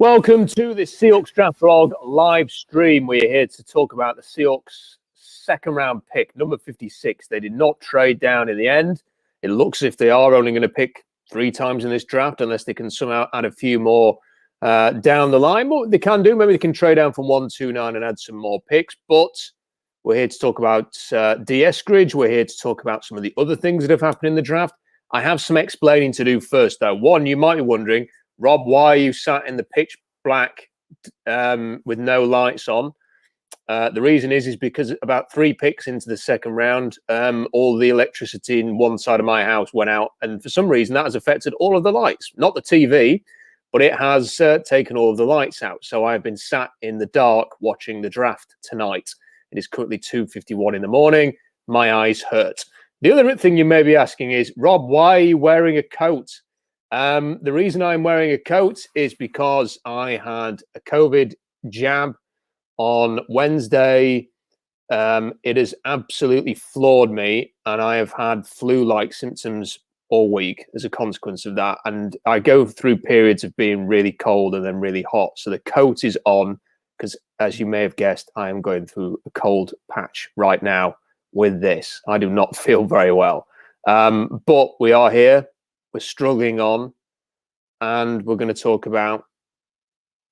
Welcome to the Seahawks Draft Vlog live stream. We're here to talk about the Seahawks second round pick, number 56. They did not trade down in the end. It looks as if they are only going to pick 3 times in this draft, unless they can somehow add a few more down the line. What they can do, maybe they can trade down from 129 and add some more picks. But we're here to talk about D'Wayne Eskridge. We're here to talk about some of the other things that have happened in the draft. I have some explaining to do first, though. One, you might be wondering, Rob, why are you sat in the pitch black with no lights on? The reason is because about 3 picks into the second round, all the electricity in one side of my house went out. And for some reason, that has affected all of the lights. Not the TV, but it has taken all of the lights out. So I've been sat in the dark watching the draft tonight. It is currently 2:51 in the morning. My eyes hurt. The other thing you may be asking is, Rob, why are you wearing a coat? The reason I'm wearing a coat is because I had a COVID jab on Wednesday. It has absolutely floored me, and I have had flu-like symptoms all week as a consequence of that. And I go through periods of being really cold and then really hot. So the coat is on because, as you may have guessed, I am going through a cold patch right now with this. I do not feel very well. But we are here. We're struggling on, and we're going to talk about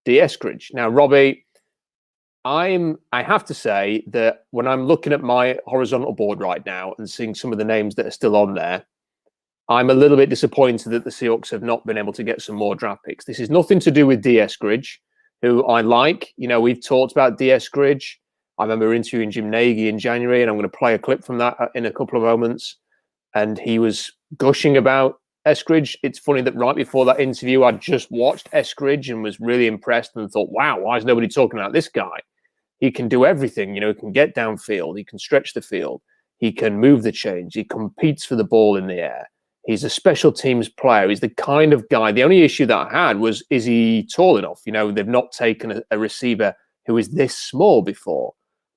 D'Wayne Eskridge. Now, Robbie, I have to say that when I'm looking at my horizontal board right now and seeing some of the names that are still on there, I'm a little bit disappointed that the Seahawks have not been able to get some more draft picks. This is nothing to do with D'Wayne Eskridge, who I like. You know, we've talked about D'Wayne Eskridge. I remember interviewing Jim Nagy in January, and I'm going to play a clip from that in a couple of moments. And he was gushing about Eskridge. It's funny that right before that interview, I just watched Eskridge and was really impressed and thought, wow, why is nobody talking about this guy? He can do everything. You know, he can get downfield. He can stretch the field. He can move the chains. He competes for the ball in the air. He's a special teams player. He's the kind of guy. The only issue that I had was, is he tall enough? You know, they've not taken a receiver who is this small before,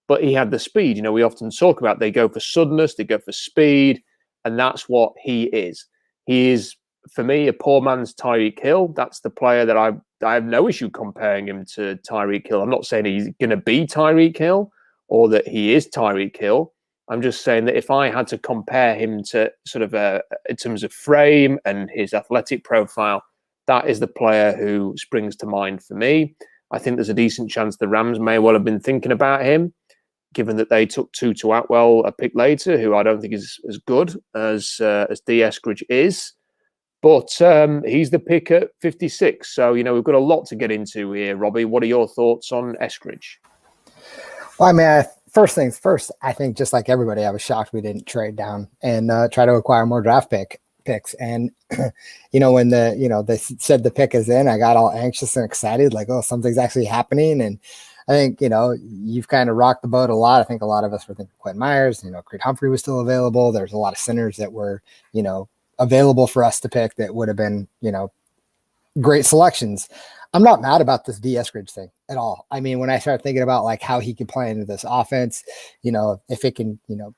but he had the speed. You know, we often talk about they go for suddenness, they go for speed, and that's what he is. He is, for me, a poor man's Tyreek Hill. That's the player that I have no issue comparing him to Tyreek Hill. I'm not saying he's going to be Tyreek Hill or that he is Tyreek Hill. I'm just saying that if I had to compare him to sort of in terms of frame and his athletic profile, that is the player who springs to mind for me. I think there's a decent chance the Rams may well have been thinking about him, given that they took Tutu Atwell a pick later, who I don't think is as good as D'Wayne Eskridge is. But he's the pick at 56. So, you know, we've got a lot to get into here. Robbie, what are your thoughts on Eskridge? Well, I mean, first things first, I think just like everybody, I was shocked we didn't trade down and try to acquire more draft picks. And, you know, when they said the pick is in, I got all anxious and excited, like, oh, something's actually happening. And I think, you know, you've kind of rocked the boat a lot. I think a lot of us were thinking Quinn Miners, you know, Creed Humphrey was still available. There's a lot of centers that were, you know, available for us to pick that would have been, you know, great selections. I'm not mad about this D'Wayne Eskridge thing at all. I mean, when I start thinking about like how he can play into this offense, you know, if it can, you know,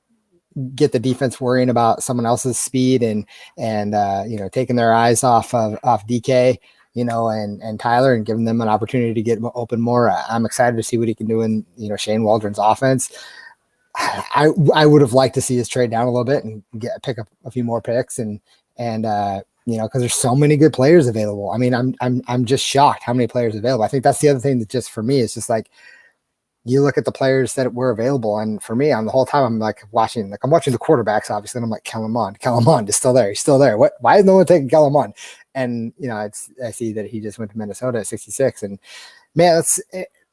get the defense worrying about someone else's speed and you know, taking their eyes off DK, you know, and Tyler, and giving them an opportunity to get open more. I'm excited to see what he can do in, you know, Shane Waldron's offense. I would have liked to see us trade down a little bit and pick up a few more picks and you know, because there's so many good players available. I mean, I'm just shocked how many players available. I think that's the other thing that just for me is just like, you look at the players that were available, and for me, on the whole time, I'm watching the quarterbacks, obviously, and I'm like, Kellen Mond is still there. He's still there. Why is no one taking Kellen Mond? And, you know, I see that he just went to Minnesota at 66, and man,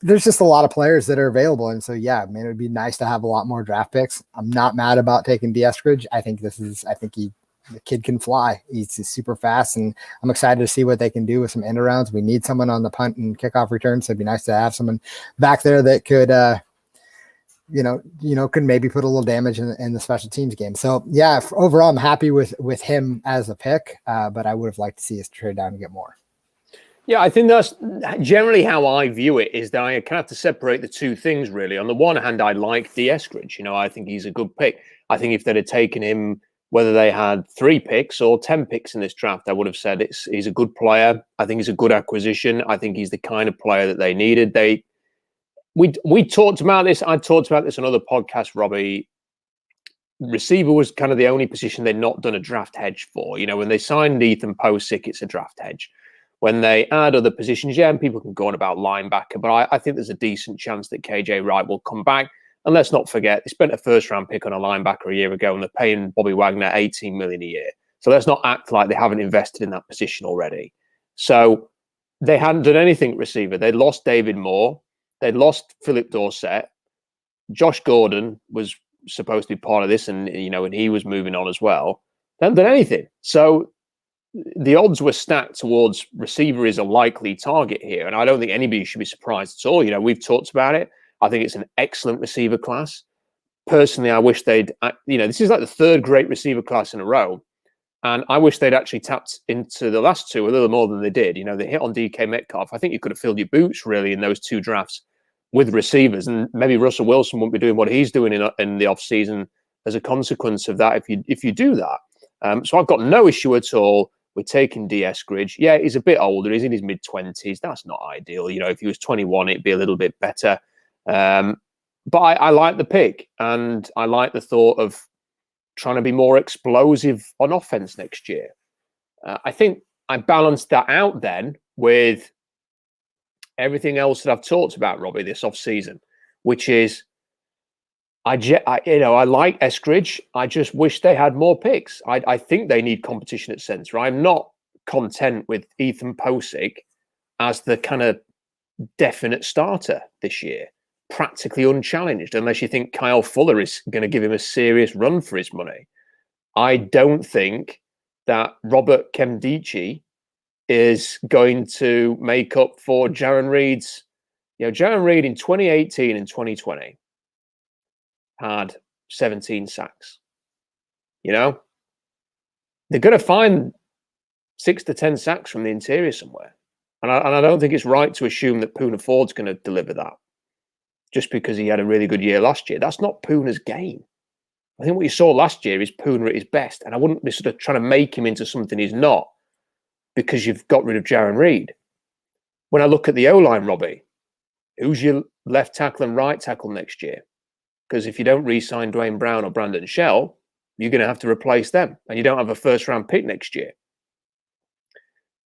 there's just a lot of players that are available. And so, yeah, man, it would be nice to have a lot more draft picks. I'm not mad about taking D'Wayne Eskridge. I think the kid can fly. He's super fast, and I'm excited to see what they can do with some end arounds. We need someone on the punt and kickoff return, so it'd be nice to have someone back there that could, could maybe put a little damage in the special teams game. So yeah, overall, I'm happy with him as a pick, but I would have liked to see us trade down and get more. Yeah, I think that's generally how I view it, is that I kind of have to separate the two things, really. On the one hand, I like D'Wayne Eskridge. You know, I think he's a good pick. I think if they'd have taken him whether they had 3 picks or 10 picks in this draft, I would have said he's a good player. I think he's a good acquisition. I think he's the kind of player that they needed. We talked about this. I talked about this on other podcasts, Robbie. Receiver was kind of the only position they'd not done a draft hedge for. When they signed Ethan Posick, it's a draft hedge. When they add other positions, and people can go on about linebacker, but I think there's a decent chance that KJ Wright will come back. And let's not forget, they spent a first-round pick on a linebacker a year ago, and they're paying Bobby Wagner $18 million a year. So let's not act like they haven't invested in that position already. So they hadn't done anything at receiver. They'd lost David Moore. They'd lost Philip Dorsett. Josh Gordon was supposed to be part of this, and he was moving on as well. They hadn't done anything. So the odds were stacked towards receiver is a likely target here, and I don't think anybody should be surprised at all. We've talked about it. I think it's an excellent receiver class. Personally, I wish they'd, this is like the 3rd great receiver class in a row. And I wish they'd actually tapped into the last 2 a little more than they did. They hit on DK Metcalf. I think you could have filled your boots really in those 2 drafts with receivers. And maybe Russell Wilson won't be doing what he's doing in the offseason as a consequence of that if you do that. So I've got no issue at all with taking Eskridge. Yeah, he's a bit older. He's in his mid-20s. That's not ideal. If he was 21, it'd be a little bit better. But I like the pick, and I like the thought of trying to be more explosive on offense next year. I think I balanced that out then with everything else that I've talked about, Robbie, this offseason, which is I like Eskridge. I just wish they had more picks. I think they need competition at center. I'm not content with Ethan Posick as the kind of definite starter this year. Practically unchallenged, unless you think Kyle Fuller is going to give him a serious run for his money. I don't think that Robert Nkemdiche is going to make up for Jarran Reed's. Jarran Reed in 2018 and 2020 had 17 sacks. They're going to find 6 to 10 sacks from the interior somewhere. And I don't think it's right to assume that Poona Ford's going to deliver that just because he had a really good year last year. That's not Poona's game. I think what you saw last year is Poona at his best. And I wouldn't be sort of trying to make him into something he's not because you've got rid of Jarran Reed. When I look at the O-line, Robbie, who's your left tackle and right tackle next year? Because if you don't re-sign Dwayne Brown or Brandon Shell, you're going to have to replace them. And you don't have a first-round pick next year.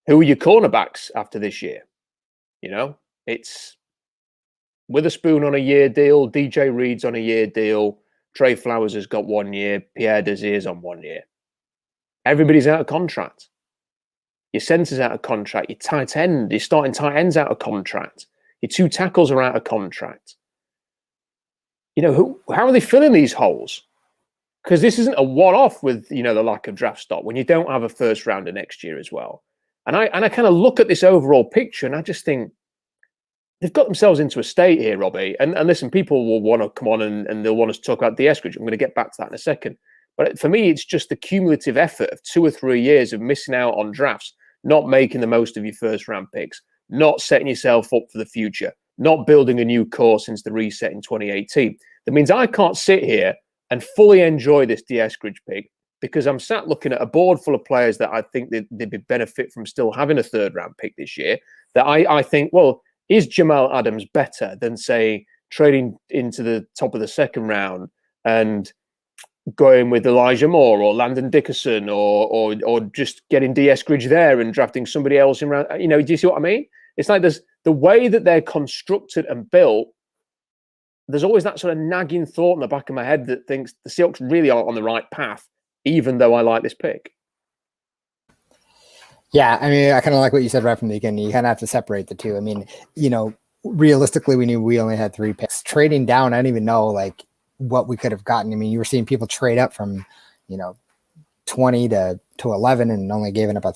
Who are your cornerbacks after this year? It's Witherspoon on a year deal, DJ Reed's on a year deal, Trey Flowers has got 1 year, Pierre Desir's on 1 year. Everybody's out of contract. Your center's out of contract. Your tight end, your starting tight end's out of contract. Your 2 tackles are out of contract. How are they filling these holes? Because this isn't a one-off with the lack of draft stock when you don't have a first rounder next year as well. And I kind of look at this overall picture and I just think they've got themselves into a state here, Robbie. And listen, people will want to come on and they'll want us to talk about Eskridge. I'm going to get back to that in a second. But for me, it's just the cumulative effort of 2 or 3 years of missing out on drafts, not making the most of your first round picks, not setting yourself up for the future, not building a new core since the reset in 2018. That means I can't sit here and fully enjoy this Eskridge pick because I'm sat looking at a board full of players that I think they'd benefit from still having a 3rd round pick this year. That I think, well, is Jamal Adams better than, say, trading into the top of the 2nd round and going with Elijah Moore or Landon Dickerson or just getting Eskridge there and drafting somebody else in round? Do you see what I mean? It's like there's the way that they're constructed and built. There's always that sort of nagging thought in the back of my head that thinks the Seahawks really aren't on the right path, even though I like this pick. Yeah, I mean, I kind of like what you said right from the beginning. You kind of have to separate the two. I mean, realistically, we knew we only had 3 picks. Trading down, I don't even know what we could have gotten. I mean, you were seeing people trade up from 20 to 11 and only giving up a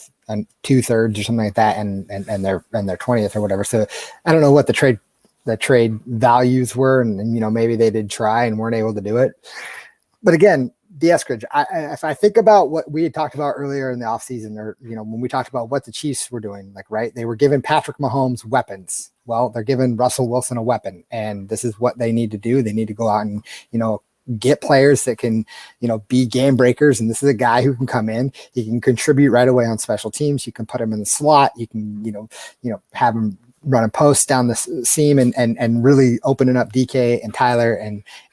2/3 or something like that, and their 20th or whatever. So I don't know what the trade values were, and maybe they did try and weren't able to do it. But again, Eskridge, if I think about what we had talked about earlier in the offseason, or when we talked about what the Chiefs were doing, right, they were giving Patrick Mahomes weapons. Well, they're giving Russell Wilson a weapon, and this is what they need to do. They need to go out and get players that can, be game breakers. And this is a guy who can come in, he can contribute right away on special teams. You can put him in the slot. You can, have him running posts down the seam and really opening up DK and Tyler.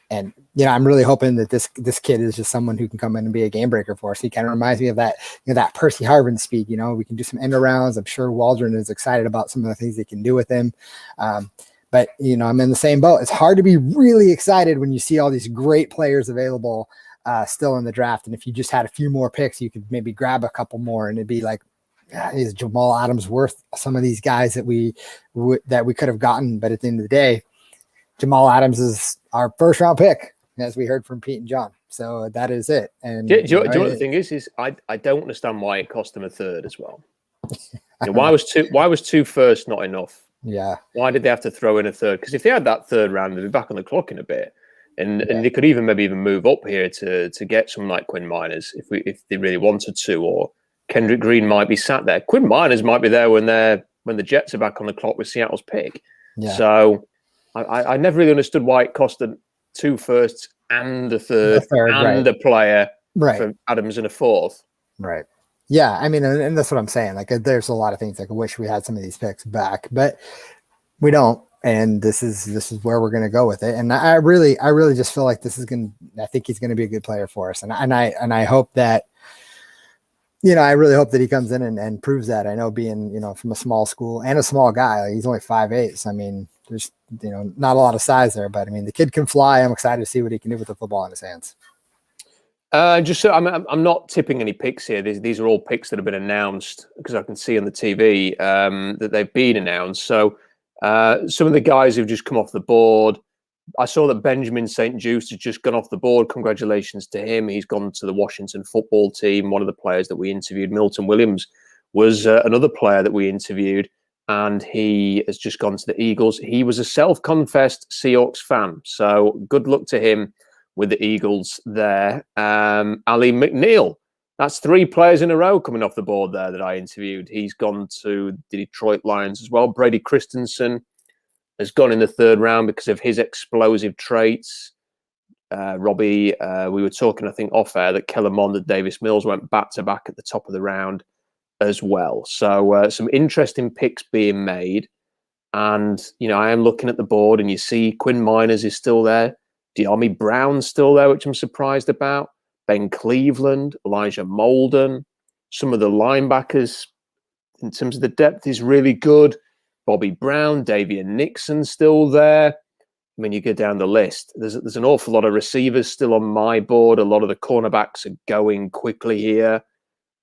And I'm really hoping that this kid is just someone who can come in and be a game breaker for us. He kind of reminds me of that, that Percy Harvin speed. We can do some end arounds. I'm sure Waldron is excited about some of the things they can do with him. But I'm in the same boat. It's hard to be really excited when you see all these great players available still in the draft. And if you just had a few more picks, you could maybe grab a couple more, and it'd be like, is Jamal Adams worth some of these guys that we could have gotten? But at the end of the day, Jamal Adams is our first round pick, as we heard from Pete and John. So that is it. And do you know what the thing is I don't understand why it cost them a third as well. Why was two first not enough? Yeah. Why did they have to throw in a third? Because if they had that third round, they'd be back on the clock in a bit. And they could maybe even move up here to get someone like Quinn Miners if they really wanted to, or Kendrick Green might be sat there. Quinn Miners might be there when the Jets are back on the clock with Seattle's pick. Yeah. So I never really understood why it costed two firsts and a third and a player for Adams and a fourth. Right. Yeah. I mean, and that's what I'm saying. Like, there's a lot of things I wish we had some of these picks back, but we don't. And this is where we're going to go with it. And I really just feel like I think he's going to be a good player for us. And I hope that, I really hope that he comes in and proves that. I know being, from a small school and a small guy, like, he's only 5'8". So, I mean, there's, not a lot of size there, but I mean, the kid can fly. I'm excited to see what he can do with the football in his hands. Just so I'm not tipping any picks here. These are all picks that have been announced, because I can see on the TV that they've been announced. So some of the guys who've just come off the board, I saw that Benjamin St. Juste has just gone off the board. Congratulations to him. He's gone to the Washington football team. One of the players that we interviewed, Milton Williams, was another player that we interviewed, and he has just gone to the Eagles. He was a self-confessed Seahawks fan, so good luck to him with the Eagles there. Ali McNeil, that's three players in a row coming off the board there that I interviewed. He's gone to the Detroit Lions as well. Brady Christensen has gone in the third round because of his explosive traits. Robbie, we were talking, I think, off air that Kellen Mond and Davis Mills went back-to-back at the top of the round as well. So some interesting picks being made. And, I am looking at the board, and you see Quinn Miners is still there. De'Ami Brown's still there, which I'm surprised about. Ben Cleveland, Elijah Molden. Some of the linebackers, in terms of the depth, is really good. Bobby Brown, Davian Nixon still there. I mean, you go down the list. There's an awful lot of receivers still on my board. A lot of the cornerbacks are going quickly here.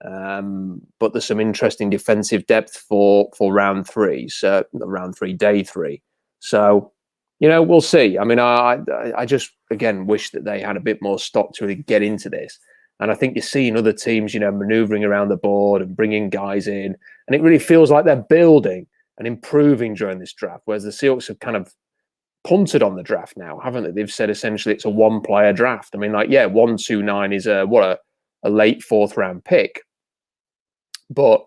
But there's some interesting defensive depth for round three. So round three, day three. So, we'll see. I mean, I just, again, wish that they had a bit more stock to really get into this. And I think you're seeing other teams, maneuvering around the board and bringing guys in. And it really feels like they're building and improving during this draft, whereas the Seahawks have kind of punted on the draft now, haven't they? They've said essentially it's a one-player draft. I mean, 129 is a late fourth-round pick. But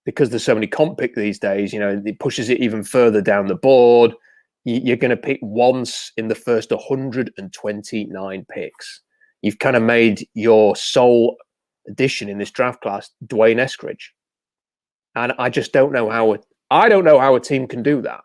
because there's so many comp pick these days, it pushes it even further down the board. You're going to pick once in the first 129 picks. You've kind of made your sole addition in this draft class D'Wayne Eskridge. And I just don't know how a team can do that.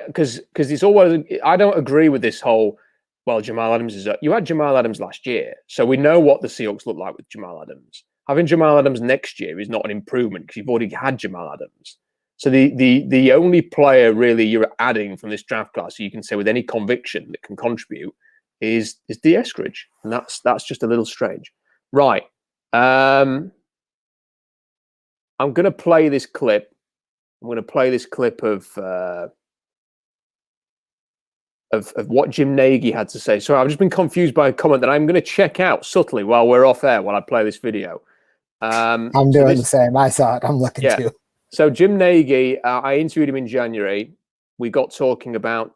Because it's always, I don't agree with this whole, well, Jamal Adams you had Jamal Adams last year, so we know what the Seahawks look like with Jamal Adams. Having Jamal Adams next year is not an improvement because you've already had Jamal Adams. So the only player really you're adding from this draft class, so you can say with any conviction that can contribute, is D. Eskridge, and that's just a little strange. Right. I'm going to play this clip. I'm going to play this clip of what Jim Nagy had to say. Sorry, I've just been confused by a comment that I'm going to check out subtly while we're off air while I play this video. I'm doing the same. I saw it. I'm looking too. So Jim Nagy, I interviewed him in January. We got talking about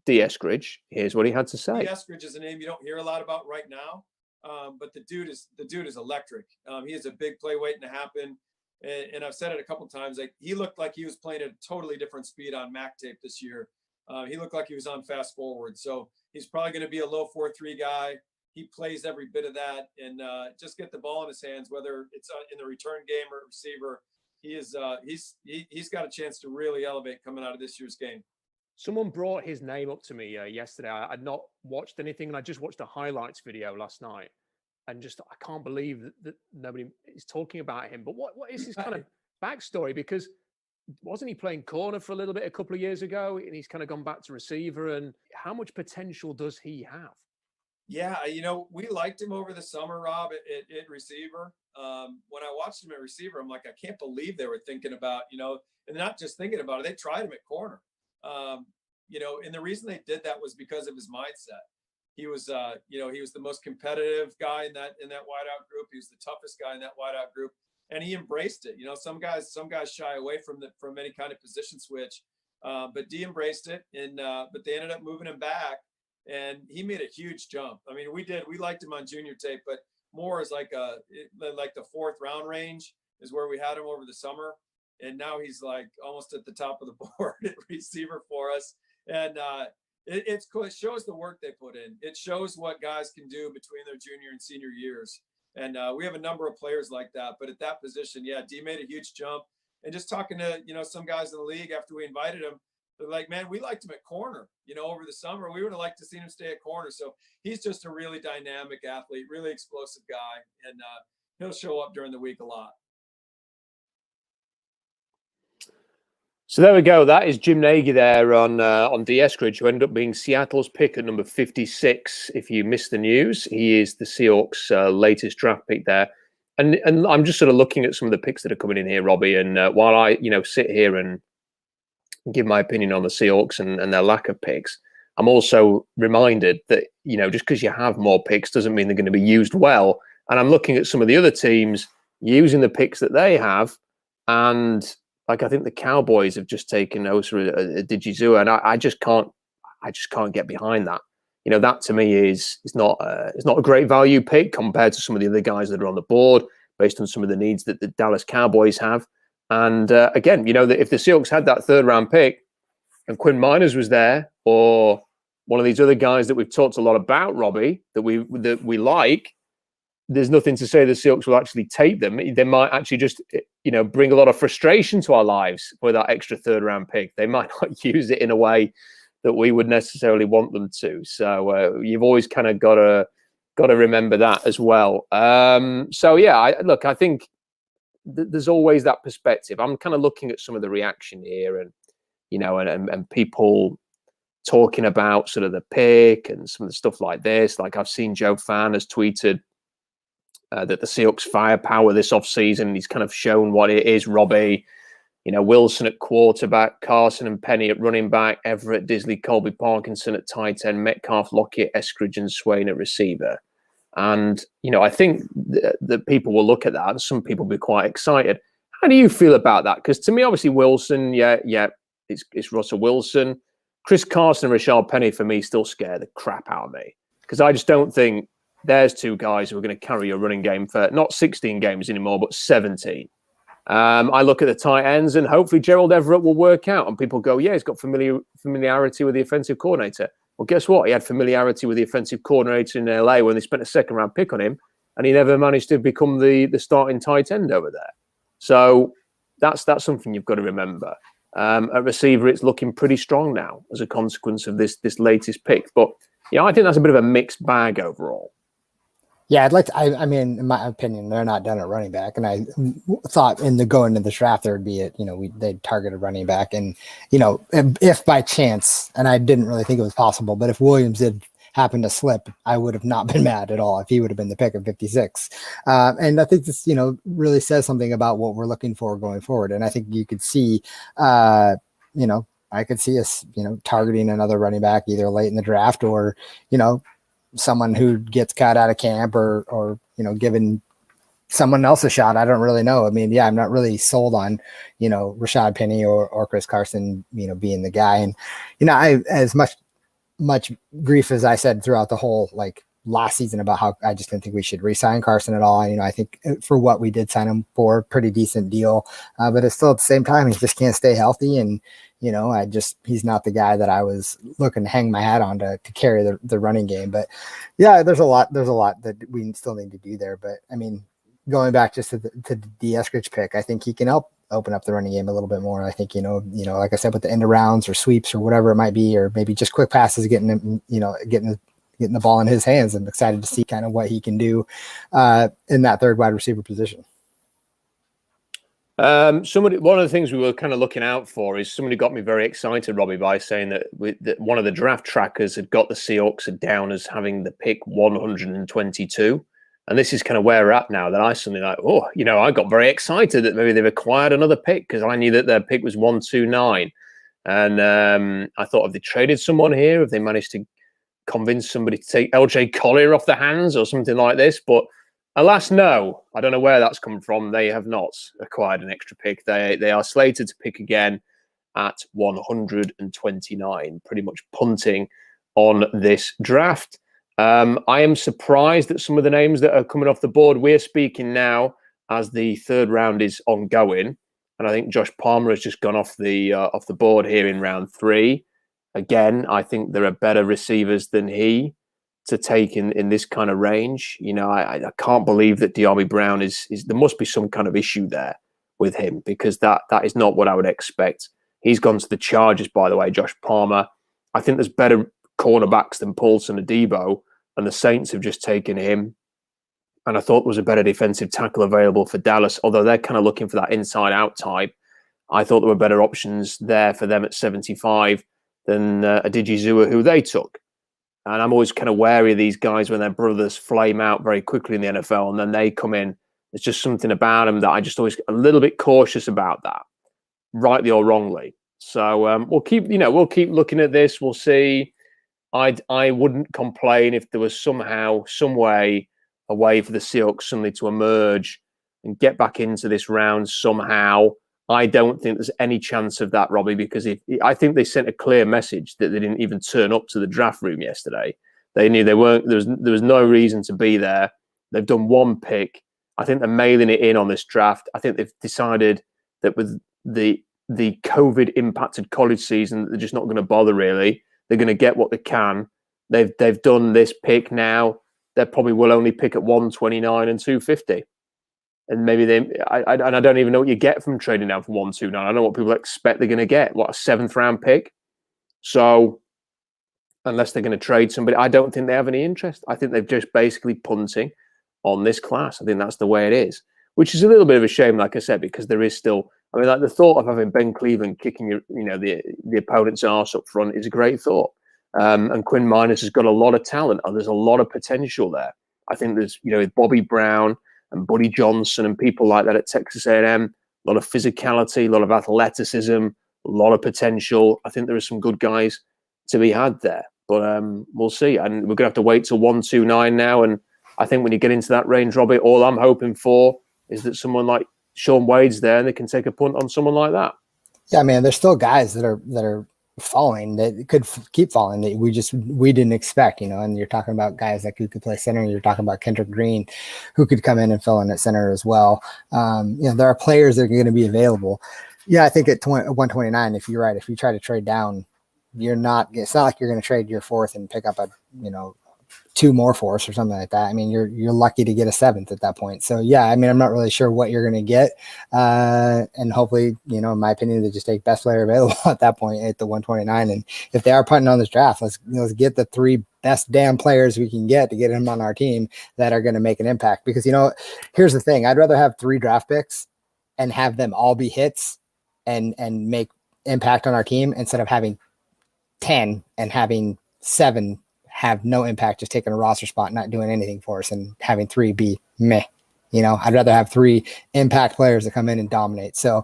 D. Eskridge. Here's what he had to say. D. Eskridge is a name you don't hear a lot about right now, but the dude is electric. He has a big play waiting to happen, and I've said it a couple of times. Like, he looked like he was playing at a totally different speed on Mac tape this year He looked like he was on fast forward. So he's probably going to be a low 4.3 guy. He plays every bit of that, and just get the ball in his hands, whether it's in the return game or receiver. He's got a chance to really elevate coming out of this year's game. Someone brought his name up to me yesterday. I'd not watched anything, and I just watched a highlights video last night, and just I can't believe that nobody is talking about him. But what is his kind of backstory? Because wasn't he playing corner for a little bit a couple of years ago, and he's kind of gone back to receiver? And how much potential does he have? Yeah, we liked him over the summer, Rob, at receiver. When I watched him at receiver, I'm like, I can't believe they were thinking about, and not just thinking about it, they tried him at corner. And the reason they did that was because of his mindset. He was, he was the most competitive guy in that wideout group. He was the toughest guy in that wideout group, and he embraced it. Some guys shy away from any kind of position switch, but D embraced it, and but they ended up moving him back. And he made a huge jump. I mean, we liked him on junior tape, but more is like the 4th round range is where we had him over the summer. And now he's like almost at the top of the board at receiver for us. And it's cool. It shows the work they put in. It shows what guys can do between their junior and senior years. And we have a number of players like that. But at that position, yeah, D made a huge jump. And just talking to, some guys in the league after we invited him, they're like, man, we liked him at corner, over the summer. We would have liked to see him stay at corner. So he's just a really dynamic athlete, really explosive guy. And he'll show up during the week a lot. So there we go. That is Jim Nagy there on D. Eskridge, who ended up being Seattle's pick at number 56. If you missed the news, he is the Seahawks' latest draft pick there. And I'm just sort of looking at some of the picks that are coming in here, Robbie. And while I, sit here and give my opinion on the Seahawks and their lack of picks, I'm also reminded that, just because you have more picks doesn't mean they're going to be used well. And I'm looking at some of the other teams using the picks that they have. And I think the Cowboys have just taken Osa Digizua, and I just can't get behind that. That to me is not a great value pick compared to some of the other guys that are on the board based on some of the needs that the Dallas Cowboys have. And again, that if the Seahawks had that 3rd round pick and Quinn Miners was there, or one of these other guys that we've talked a lot about, Robbie, that we like, there's nothing to say the Seahawks will actually take them. They might actually just, bring a lot of frustration to our lives with that extra 3rd round pick. They might not use it in a way that we would necessarily want them to. So you've always kind of got to remember that as well. So yeah, I think there's always that perspective. I'm kind of looking at some of the reaction here, and and people talking about sort of the pick and some of the stuff like this. Like I've seen Joe Fan has tweeted that the Seahawks firepower this offseason, he's kind of shown what it is, Robbie. Wilson at quarterback, Carson and Penny at running back, Everett, Disley, Colby, Parkinson at tight end, Metcalf, Lockett, Eskridge, and Swain at receiver. And, I think that people will look at that and some people will be quite excited. How do you feel about that? Because to me, obviously, Wilson, it's Russell Wilson. Chris Carson and Rashard Penny, for me, still scare the crap out of me. Because I just don't think there's 2 guys who are going to carry a running game for not 16 games anymore, but 17. I look at the tight ends, and hopefully Gerald Everett will work out. And people go, yeah, he's got familiarity with the offensive coordinator. Well, guess what? He had familiarity with the offensive coordinator in LA when they spent a 2nd round pick on him, and he never managed to become the starting tight end over there. So that's something you've got to remember. At receiver, it's looking pretty strong now as a consequence of this latest pick. But I think that's a bit of a mixed bag overall. Yeah, I mean, in my opinion, they're not done at running back. And I thought going into the draft, there would be they'd target a running back. And, if by chance, and I didn't really think it was possible, but if Williams did happen to slip, I would have not been mad at all if he would have been the pick of 56. And I think this, really says something about what we're looking for going forward. And I think you could see, I could see us, targeting another running back either late in the draft or, someone who gets cut out of camp or given someone else a shot. I don't really know. I mean, yeah, I'm not really sold on, Rashad Penny or Chris Carson, being the guy. And, I, as much grief as I said throughout the whole, last season about how I just didn't think we should re-sign Carson at all. I think for what we did sign him for, pretty decent deal. But it's still at the same time, he just can't stay healthy. And, he's not the guy that I was looking to hang my hat on to carry the running game. But yeah, there's a lot that we still need to do there. But I mean, going back just to the Eskridge pick, I think he can help open up the running game a little bit more. I think, like I said, with the end arounds or sweeps or whatever it might be, or maybe just quick passes, getting the ball in his hands. I'm excited to see kind of what he can do in that third wide receiver position. One of the things we were kind of looking out for is somebody got me very excited, Robbie, by saying that one of the draft trackers had got the Seahawks down as having the pick 122. And this is kind of where we're at now, that I suddenly I got very excited that maybe they've acquired another pick, because I knew that their pick was 129. And I thought, have they traded someone here? Have they managed to convince somebody to take LJ Collier off their hands or something like this? But alas, no. I don't know where that's come from. They have not acquired an extra pick. They are slated to pick again at 129, pretty much punting on this draft. I am surprised at some of the names that are coming off the board. We're speaking now as the third round is ongoing, and I think Josh Palmer has just gone off the board here in round 3. Again, I think there are better receivers than he to take in this kind of range. I can't believe that D'Wayne Brown is there must be some kind of issue there with him, because that is not what I would expect. He's gone to the Chargers, by the way, Josh Palmer. I think there's better cornerbacks than Paulson or Debo, and the Saints have just taken him. And I thought there was a better defensive tackle available for Dallas, although they're kind of looking for that inside-out type. I thought there were better options there for them at 75 than Adiji Zua, who they took. And I'm always kind of wary of these guys when their brothers flame out very quickly in the NFL and then they come in. There's just something about them that I just always get a little bit cautious about that, rightly or wrongly. So we'll keep looking at this. We'll see. I wouldn't complain if there was somehow, some way, a way for the Seahawks suddenly to emerge and get back into this round somehow. I don't think there's any chance of that, Robbie, because I think they sent a clear message that they didn't even turn up to the draft room yesterday. They knew they weren't. There was no reason to be there. They've done one pick. I think they're mailing it in on this draft. I think they've decided that with the COVID impacted college season, they're just not going to bother really. They're going to get what they can. They've done this pick now. They probably will only pick at 129 and 250. And maybe I don't even know what you get from trading down from 129. I don't know what people expect they're going to get. What, a 7th round pick? So unless they're going to trade somebody, I don't think they have any interest. I think they're just basically punting on this class. I think that's the way it is, which is a little bit of a shame, like I said, because there is still, like the thought of having Ben Cleveland kicking the opponent's arse up front is a great thought. And Quinn Miners has got a lot of talent. There's a lot of potential there. I think there's, with Bobby Brown and Buddy Johnson and people like that at Texas A&M, a lot of physicality, a lot of athleticism, a lot of potential. I think there are some good guys to be had there, but we'll see. And we're going to have to wait till 129 now. And I think when you get into that range, Robbie, all I'm hoping for is that someone like Sean Wade's there and they can take a punt on someone like that. Yeah, man, there's still guys that are falling that could keep falling that we didn't expect, and you're talking about guys like who could play center. You're talking about Kendrick Green, who could come in and fill in at center as well. There are players that are going to be available. Yeah, I think at 129, if you're right, if you try to trade down, it's not like you're going to trade your 4th and pick up a 2 more for us or something like that. I mean, you're lucky to get a 7th at that point. So yeah, I mean, I'm not really sure what you're going to get. And hopefully, in my opinion, they just take best player available at that point at the 129. And if they are punting on this draft, let's get the 3 best damn players we can get to get them on our team that are going to make an impact. Because, here's the thing. I'd rather have 3 draft picks and have them all be hits and make impact on our team instead of having 10 and having 7 have no impact, just taking a roster spot, not doing anything for us, and having 3 be meh. I'd rather have 3 impact players that come in and dominate. So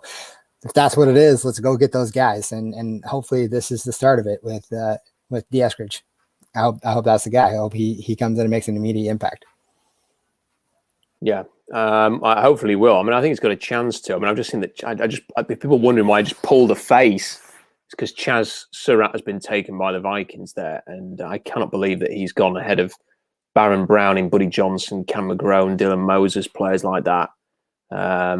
if that's what it is, let's go get those guys. And hopefully this is the start of it with Eskridge. I hope that's the guy. I hope he comes in and makes an immediate impact. Yeah. I hopefully will. I mean, I think he's got a chance to. I mean, I've just seen that people wondering why I just pulled a face. It's because Chaz Surratt has been taken by the Vikings there, and I cannot believe that he's gone ahead of Baron Browning, Buddy Johnson, Cam McGrone, Dylan Moses, players like that. I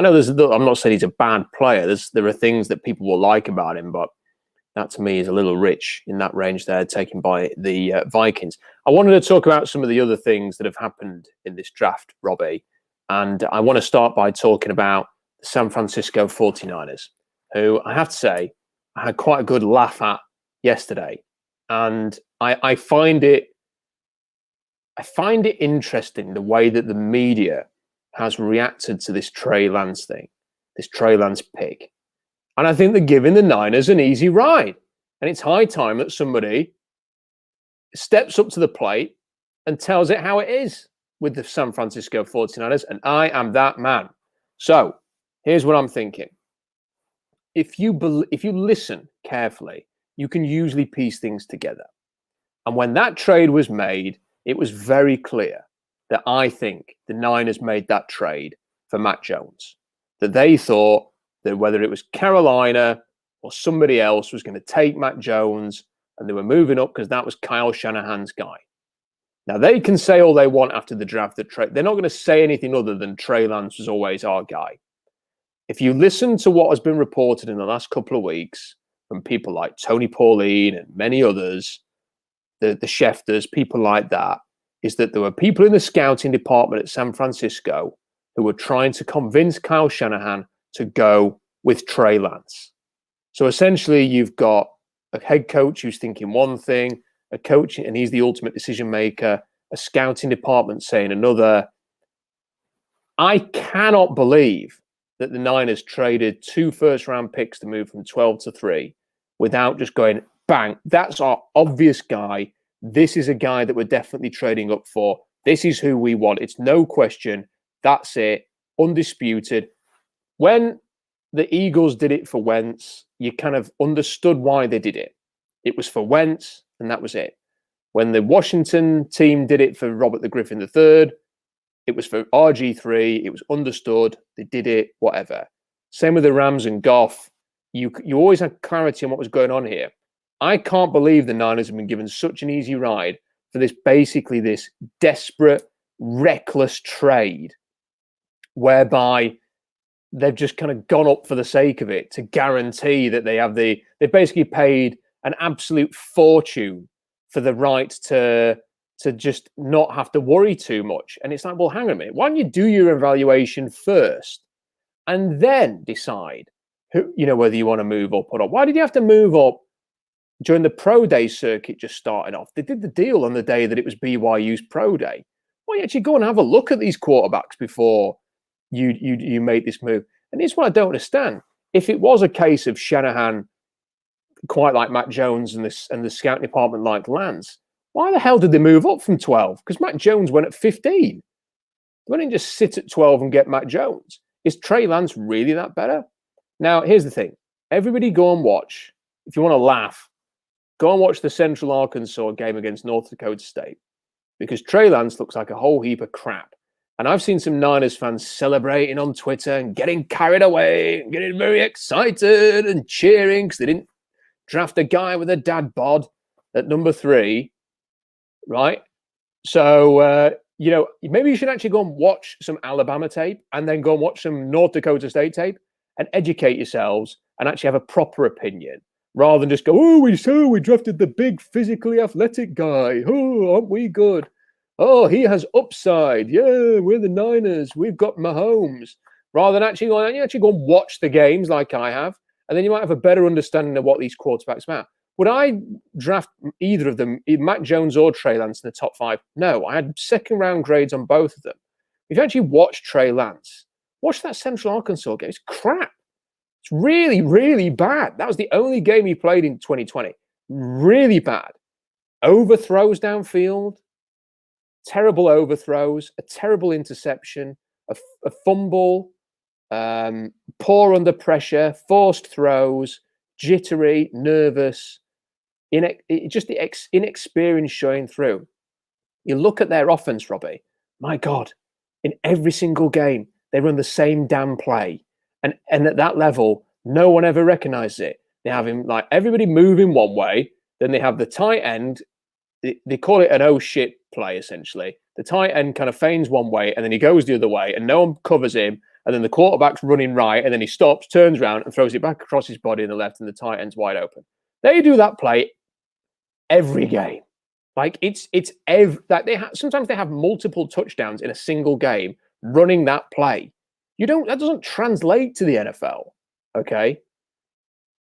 know I'm not saying he's a bad player. There are things that people will like about him, but that to me is a little rich in that range there, taken by the Vikings. I wanted to talk about some of the other things that have happened in this draft, Robbie. And I want to start by talking about the San Francisco 49ers, who I have to say, I had quite a good laugh at yesterday. And I find it interesting the way that the media has reacted to this Trey Lance thing, this Trey Lance pick. And I think they're giving the Niners an easy ride. And it's high time that somebody steps up to the plate and tells it how it is with the San Francisco 49ers. And I am that man. So here's what I'm thinking. If you listen carefully, you can usually piece things together. And when that trade was made, it was very clear that I think the Niners made that trade for Matt Jones. That they thought that whether it was Carolina or somebody else was going to take Matt Jones, and they were moving up because that was Kyle Shanahan's guy. Now, they can say all they want after the draft that they're not going to say anything other than Trey Lance was always our guy. If you listen to what has been reported in the last couple of weeks from people like Tony Pauline and many others, the Schefters, people like that, is that there were people in the scouting department at San Francisco who were trying to convince Kyle Shanahan to go with Trey Lance. So essentially, you've got a head coach who's thinking one thing, a coach, and he's the ultimate decision maker, a scouting department saying another. I cannot believe that the Niners traded 2 first-round picks to move from 12 to 3 without just going, bang, that's our obvious guy. This is a guy that we're definitely trading up for. This is who we want. It's no question. That's it. Undisputed. When the Eagles did it for Wentz, you kind of understood why they did it. It was for Wentz, and that was it. When the Washington team did it for Robert the Griffin III, it was for RG3. It was understood. They did it, whatever. Same with the Rams and Goff. You always had clarity on what was going on here. I can't believe the Niners have been given such an easy ride for this desperate, reckless trade whereby they've just kind of gone up for the sake of it to guarantee that they've basically paid an absolute fortune for the right to just not have to worry too much. And it's like, well, hang on a minute. Why don't you do your evaluation first and then decide whether you want to move up or not? Why did you have to move up during the pro day circuit just starting off? They did the deal on the day that it was BYU's pro day. Why don't you actually go and have a look at these quarterbacks before you make this move? And here's what I don't understand. If it was a case of Shanahan quite like Matt Jones and the scouting department like Lance, why the hell did they move up from 12? Because Matt Jones went at 15. They didn't just sit at 12 and get Matt Jones. Is Trey Lance really that better? Now, here's the thing. Everybody go and watch. If you want to laugh, go and watch the Central Arkansas game against North Dakota State. Because Trey Lance looks like a whole heap of crap. And I've seen some Niners fans celebrating on Twitter and getting carried away and getting very excited and cheering because they didn't draft a guy with a dad bod at number 3, right? So, maybe you should actually go and watch some Alabama tape and then go and watch some North Dakota State tape and educate yourselves and actually have a proper opinion rather than just go, we drafted the big physically athletic guy. Oh, aren't we good? Oh, he has upside. Yeah, we're the Niners. We've got Mahomes. Rather than actually go and watch the games like I have, and then you might have a better understanding of what these quarterbacks are. Would I draft either of them, either Matt Jones or Trey Lance, in the top 5? No, I had second-round grades on both of them. If you actually watch Trey Lance, watch that Central Arkansas game. It's crap. It's really, really bad. That was the only game he played in 2020. Really bad. Overthrows downfield, terrible overthrows, a terrible interception, a fumble, poor under pressure, forced throws, jittery, nervous, just the inexperience showing through. You look at their offense, Robbie, my God, in every single game, they run the same damn play. And at that level, no one ever recognizes it. They have him like everybody moving one way, then they have the tight end. They call it an oh shit play, essentially. The tight end kind of feigns one way and then he goes the other way and no one covers him. and then the quarterback's running right, and then he stops, turns around, and throws it back across his body in the left, and the tight end's wide open. They do that play every game. Like sometimes they have multiple touchdowns in a single game running that play. That doesn't translate to the NFL, okay?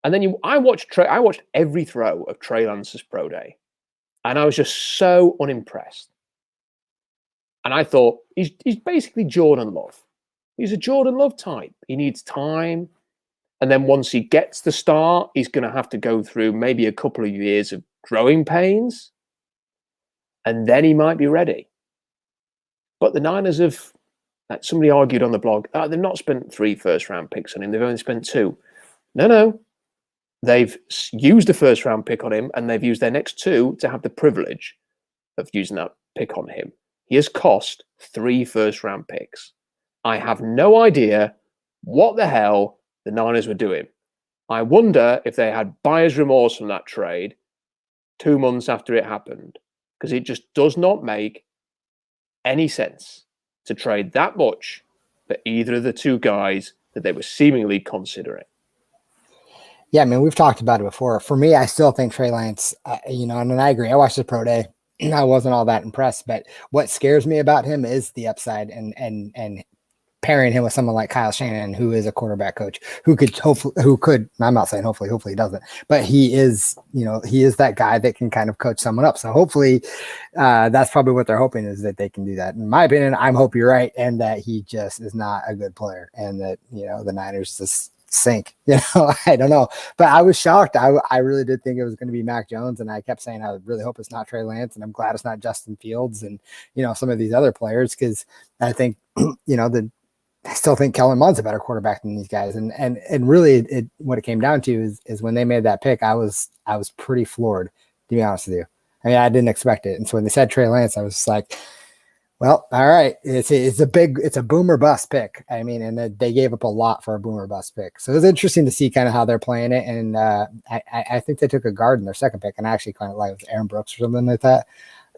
And then I watched every throw of Trey Lance's pro day, and I was just so unimpressed. And I thought he's basically Jordan Love. He's a Jordan Love type. He needs time, and then once he gets the start, he's going to have to go through maybe a couple of years of growing pains, and then he might be ready. But the Niners have, like somebody argued on the blog, they've not spent 3 first-round picks on him. They've only spent 2. No. They've used a first-round pick on him, and they've used their next 2 to have the privilege of using that pick on him. He has cost 3 first-round picks. I have no idea what the hell the Niners were doing. I wonder if they had buyer's remorse from that trade 2 months after it happened, because it just does not make any sense to trade that much for either of the 2 guys that they were seemingly considering. Yeah, I mean, we've talked about it before. For me, I still think Trey Lance, and I agree. I watched the pro day. I wasn't all that impressed, but what scares me about him is the upside and pairing him with someone like Kyle Shanahan, who is a quarterback coach, who could, I'm not saying hopefully he doesn't, but he is that guy that can kind of coach someone up. So hopefully that's probably what they're hoping, is that they can do that. In my opinion, I hope you're right, and that he just is not a good player, and that, the Niners just sink. I don't know, but I was shocked. I really did think it was going to be Mac Jones, and I kept saying I really hope it's not Trey Lance, and I'm glad it's not Justin Fields and some of these other players, because I think I still think Kellen Mond's a better quarterback than these guys, and really what it came down to is when they made that pick, I was pretty floored, to be honest with you. I mean, I didn't expect it, and so when they said Trey Lance, I was just like, well, all right, it's a boomer bust pick. I mean, and they gave up a lot for a boomer bust pick. So it was interesting to see kind of how they're playing it. And I think they took a guard in their second pick, and I actually kind of like Aaron Brooks or something like that.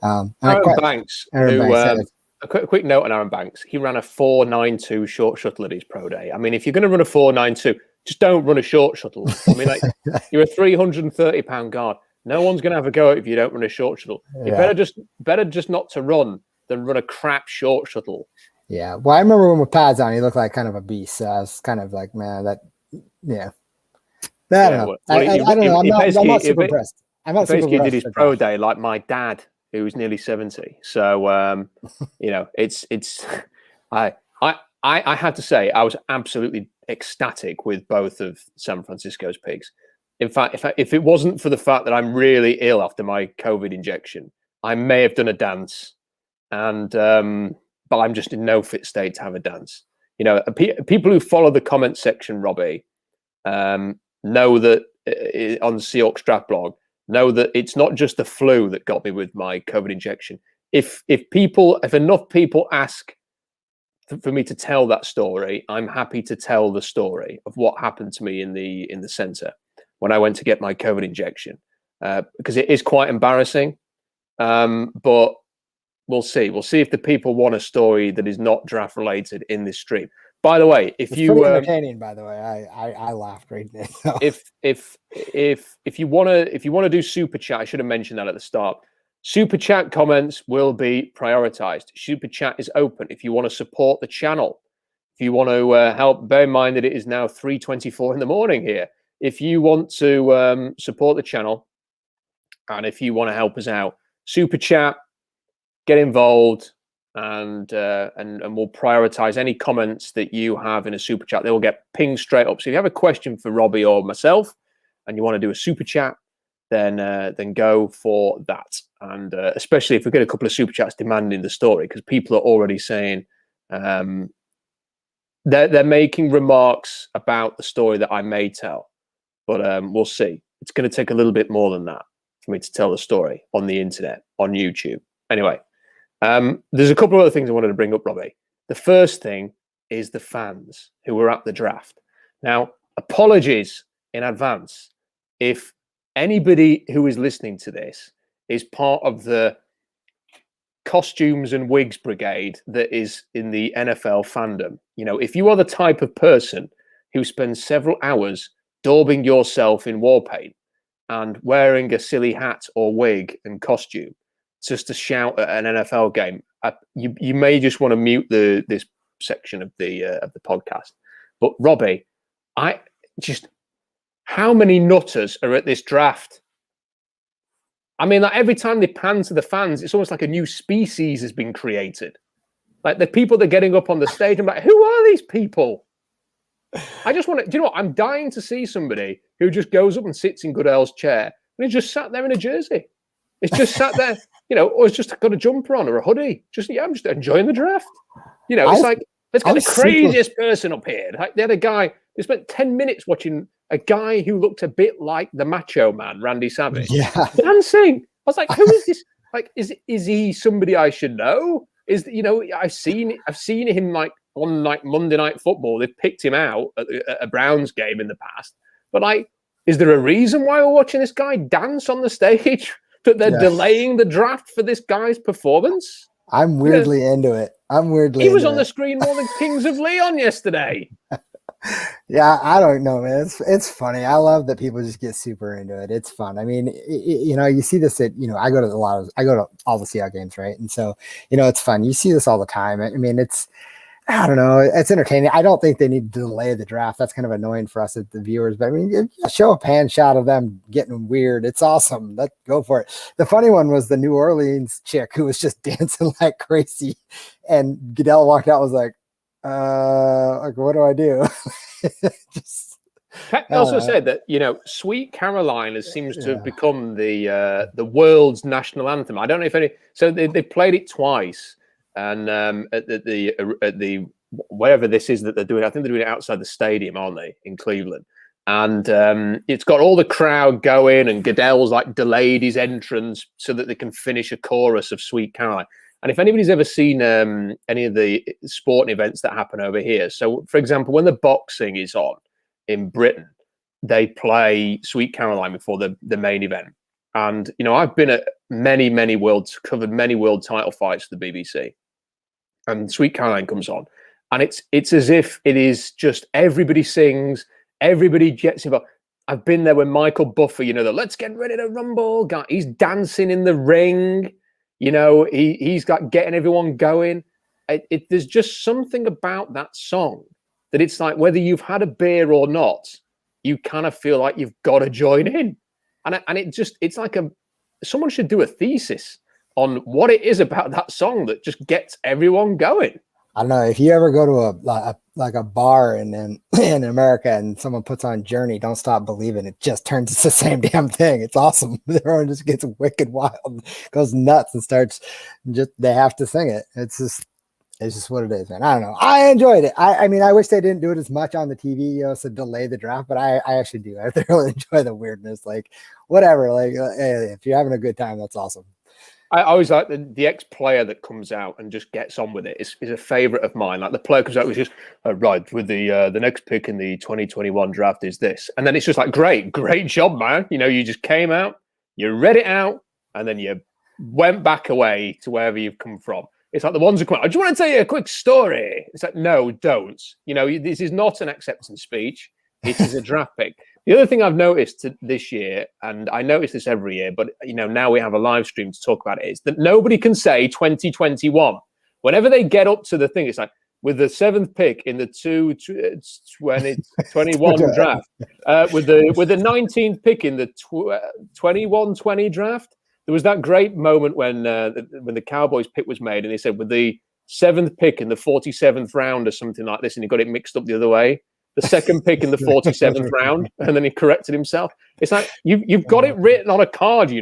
Aaron Banks. A quick note on Aaron Banks. He ran a 4.92 short shuttle at his pro day. I mean, if you're going to run a 4.92, just don't run a short shuttle. I mean, you're a 330-pound guard. No one's going to have a go if you don't run a short shuttle. Yeah. You better just not to run than run a crap short shuttle. Yeah. Well, I remember when with pads on, he looked like kind of a beast. So I was kind of like, man, I don't know. I don't know. I'm not super impressed. I'm not super impressed. Did his pro day like my dad, who was nearly 70. So, it's I have to say, I was absolutely ecstatic with both of San Francisco's picks. In fact, if it wasn't for the fact that I'm really ill after my COVID injection, I may have done a dance. And but I'm just in no fit state to have a dance. People who follow the comment section, Robbie, know that on the Seahawks draft blog, know that it's not just the flu that got me with my COVID injection. If enough people ask for me to tell that story, I'm happy to tell the story of what happened to me in the center when I went to get my COVID injection, because it is quite embarrassing. But we'll see. We'll see if the people want a story that is not draft related in this stream. By the way, if you pretty entertaining, by the way, I laughed right there. So. If you want to do super chat, I should have mentioned that at the start. Super chat comments will be prioritized. Super chat is open. If you want to support the channel, if you want to help, bear in mind that it is now 3:24 in the morning here. If you want to support the channel, and if you want to help us out, super chat. Get involved, and we'll prioritize any comments that you have in a super chat. They will get pinged straight up. So if you have a question for Robbie or myself, and you want to do a super chat, then go for that. And especially if we get a couple of super chats demanding the story, because people are already saying they're making remarks about the story that I may tell, but we'll see. It's going to take a little bit more than that for me to tell the story on the internet, on YouTube. Anyway. There's a couple of other things I wanted to bring up, Robbie. The first thing is the fans who were at the draft. Now, apologies in advance if anybody who is listening to this is part of the costumes and wigs brigade that is in the NFL fandom. You know, if you are the type of person who spends several hours daubing yourself in war paint and wearing a silly hat or wig and costume just to shout at an NFL game, you may just want to mute this section of the podcast. But Robbie, how many nutters are at this draft? I mean, like every time they pan to the fans, it's almost like a new species has been created. Like the people that are getting up on the stage, I'm like, who are these people? I just want to, do you know what? I'm dying to see somebody who just goes up and sits in Goodell's chair and he just sat there in a jersey. It's just sat there, you know, or it's just got a jumper on or a hoodie. I'm just enjoying the draft. You know, it's like, let's get the craziest person up here. Like they had a guy, they spent 10 minutes watching a guy who looked a bit like the Macho Man, Randy Savage, dancing. I was like, who is this? Like, is he somebody I should know? I've seen him like on like Monday Night Football. They've picked him out at a Browns game in the past. But like, is there a reason why we're watching this guy dance on the stage? That they're delaying the draft for this guy's performance? I'm weirdly into it. He was on the screen more than Kings of Leon yesterday. Yeah, I don't know, man. It's funny. I love that people just get super into it. It's fun. I mean, you see this at, I go to all the Seahawks games, right? And so, it's fun. You see this all the time. I mean, I don't know. It's entertaining. I don't think they need to delay the draft. That's kind of annoying for us as the viewers. But I mean, show a pan shot of them getting weird. It's awesome. Let's go for it. The funny one was the New Orleans chick who was just dancing like crazy. And Goodell walked out and was like, what do I do? Peck also said that, Sweet Caroline seems to have become the world's national anthem. I don't know if they played it twice. And at the wherever this is that they're doing, I think they're doing it outside the stadium, aren't they, in Cleveland? And it's got all the crowd going, and Goodell's like delayed his entrance so that they can finish a chorus of Sweet Caroline. And if anybody's ever seen any of the sporting events that happen over here, so for example, when the boxing is on in Britain, they play Sweet Caroline before the main event. And I've been at covered many world title fights for the BBC. And Sweet Caroline comes on, and it's as if it is just everybody sings, everybody gets involved. I've been there when Michael Buffer, the let's get ready to rumble guy, he's dancing in the ring, he's got getting everyone going. There's just something about that song that it's like whether you've had a beer or not, you kind of feel like you've got to join in, and it's like someone should do a thesis on what it is about that song that just gets everyone going. I don't know if you ever go to a bar in America and someone puts on Journey, Don't Stop Believing, it just turns into the same damn thing. It's awesome. Everyone just gets wicked wild, goes nuts, and they have to sing it. It's just what it is, man. I don't know. I enjoyed it. I mean, I wish they didn't do it as much on the TV, so delay the draft, but I actually do. I really enjoy the weirdness. Like, whatever. Like, hey, if you're having a good time, that's awesome. I always like the ex-player that comes out and just gets on with it. Is a favorite of mine. Like the player comes out with just right with the next pick in the 2021 draft is this, and then it's just like great job, man. You just came out, you read it out, and then you went back away to wherever you've come from. It's like the ones who come out, I just want to tell you a quick story. It's like, no, don't. This is not an acceptance speech. It is a draft pick. The other thing I've noticed this year, and I notice this every year, but now we have a live stream to talk about it, is that nobody can say 2021. Whenever they get up to the thing, it's like with the 7th pick in the 2021 draft, with the 19th pick in the 21-20 draft, there was that great moment when the Cowboys pick was made, and they said with the 7th pick in the 47th round or something like this, and he got it mixed up the other way. The 2nd pick in the 47th round, and then he corrected himself. It's like you've got it written on a card,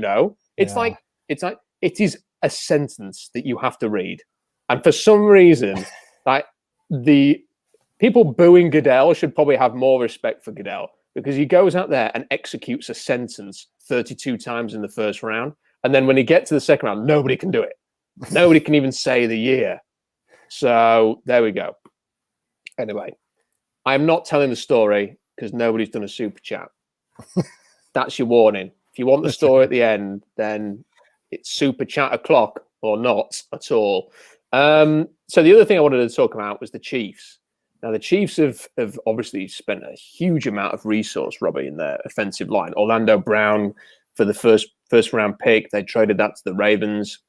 It's like it is a sentence that you have to read, and for some reason, like the people booing Goodell should probably have more respect for Goodell because he goes out there and executes a sentence 32 times in the first round, and then when he gets to the second round, nobody can do it. Nobody can even say the year. So there we go. Anyway. I'm not telling the story because nobody's done a super chat. That's your warning. If you want the story at the end, then it's super chat o'clock or not at all. So the other thing I wanted to talk about was the Chiefs. Now, the Chiefs have obviously spent a huge amount of resource, Robbie, in their offensive line. Orlando Brown for the first round pick. They traded that to the Ravens.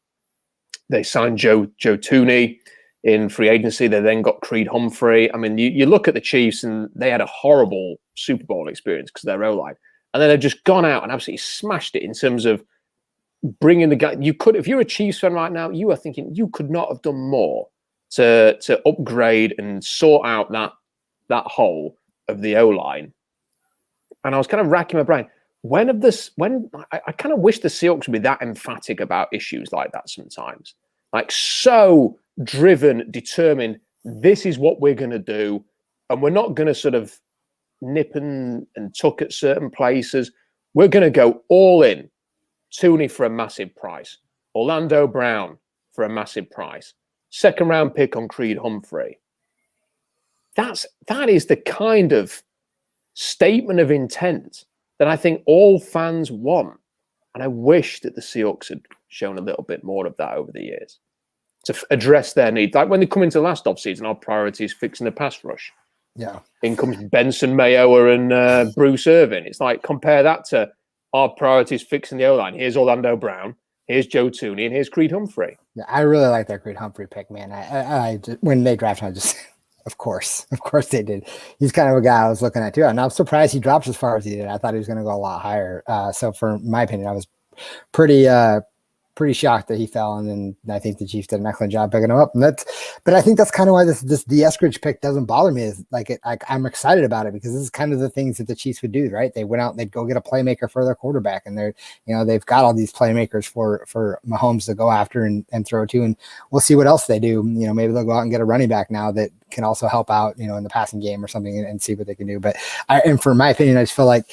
They signed Joe Tooney in free agency. They then got Creed Humphrey. I mean, you look at the Chiefs and they had a horrible Super Bowl experience because of their O-line. And then they've just gone out and absolutely smashed it in terms of bringing the guy. You could, if you're a Chiefs fan right now, you are thinking you could not have done more to upgrade and sort out that hole of the O-line. And I was kind of racking my brain. When I kind of wish the Seahawks would be that emphatic about issues like that sometimes. Like so driven, determined, this is what we're going to do. And we're not going to sort of nip and tuck at certain places. We're going to go all in. Tooney for a massive price. Orlando Brown for a massive price. Second round pick on Creed Humphrey. That is the kind of statement of intent that I think all fans want. And I wish that the Seahawks had shown a little bit more of that over the years to address their needs. Like when they come into last offseason, our priority is fixing the pass rush. Yeah. In comes Benson Mayowa and Bruce Irvin. It's like, compare that to our priorities fixing the O-line. Here's Orlando Brown, here's Joe Tooney, and here's Creed Humphrey. Yeah, I really like that Creed Humphrey pick, man. I when they drafted him, I just, of course they did. He's kind of a guy I was looking at too. And I'm surprised he dropped as far as he did. I thought he was going to go a lot higher. So for my opinion, I was pretty shocked that he fell, and then I think the Chiefs did an excellent job picking him up. But I think that's kind of why this Eskridge pick doesn't bother me. Is I'm excited about it because this is kind of the things that the Chiefs would do, right? They went out and they'd go get a playmaker for their quarterback, and they've got all these playmakers for Mahomes to go after and throw to, and we'll see what else they do. Maybe they'll go out and get a running back now that can also help out, in the passing game or something, and see what they can do. But for my opinion, I just feel like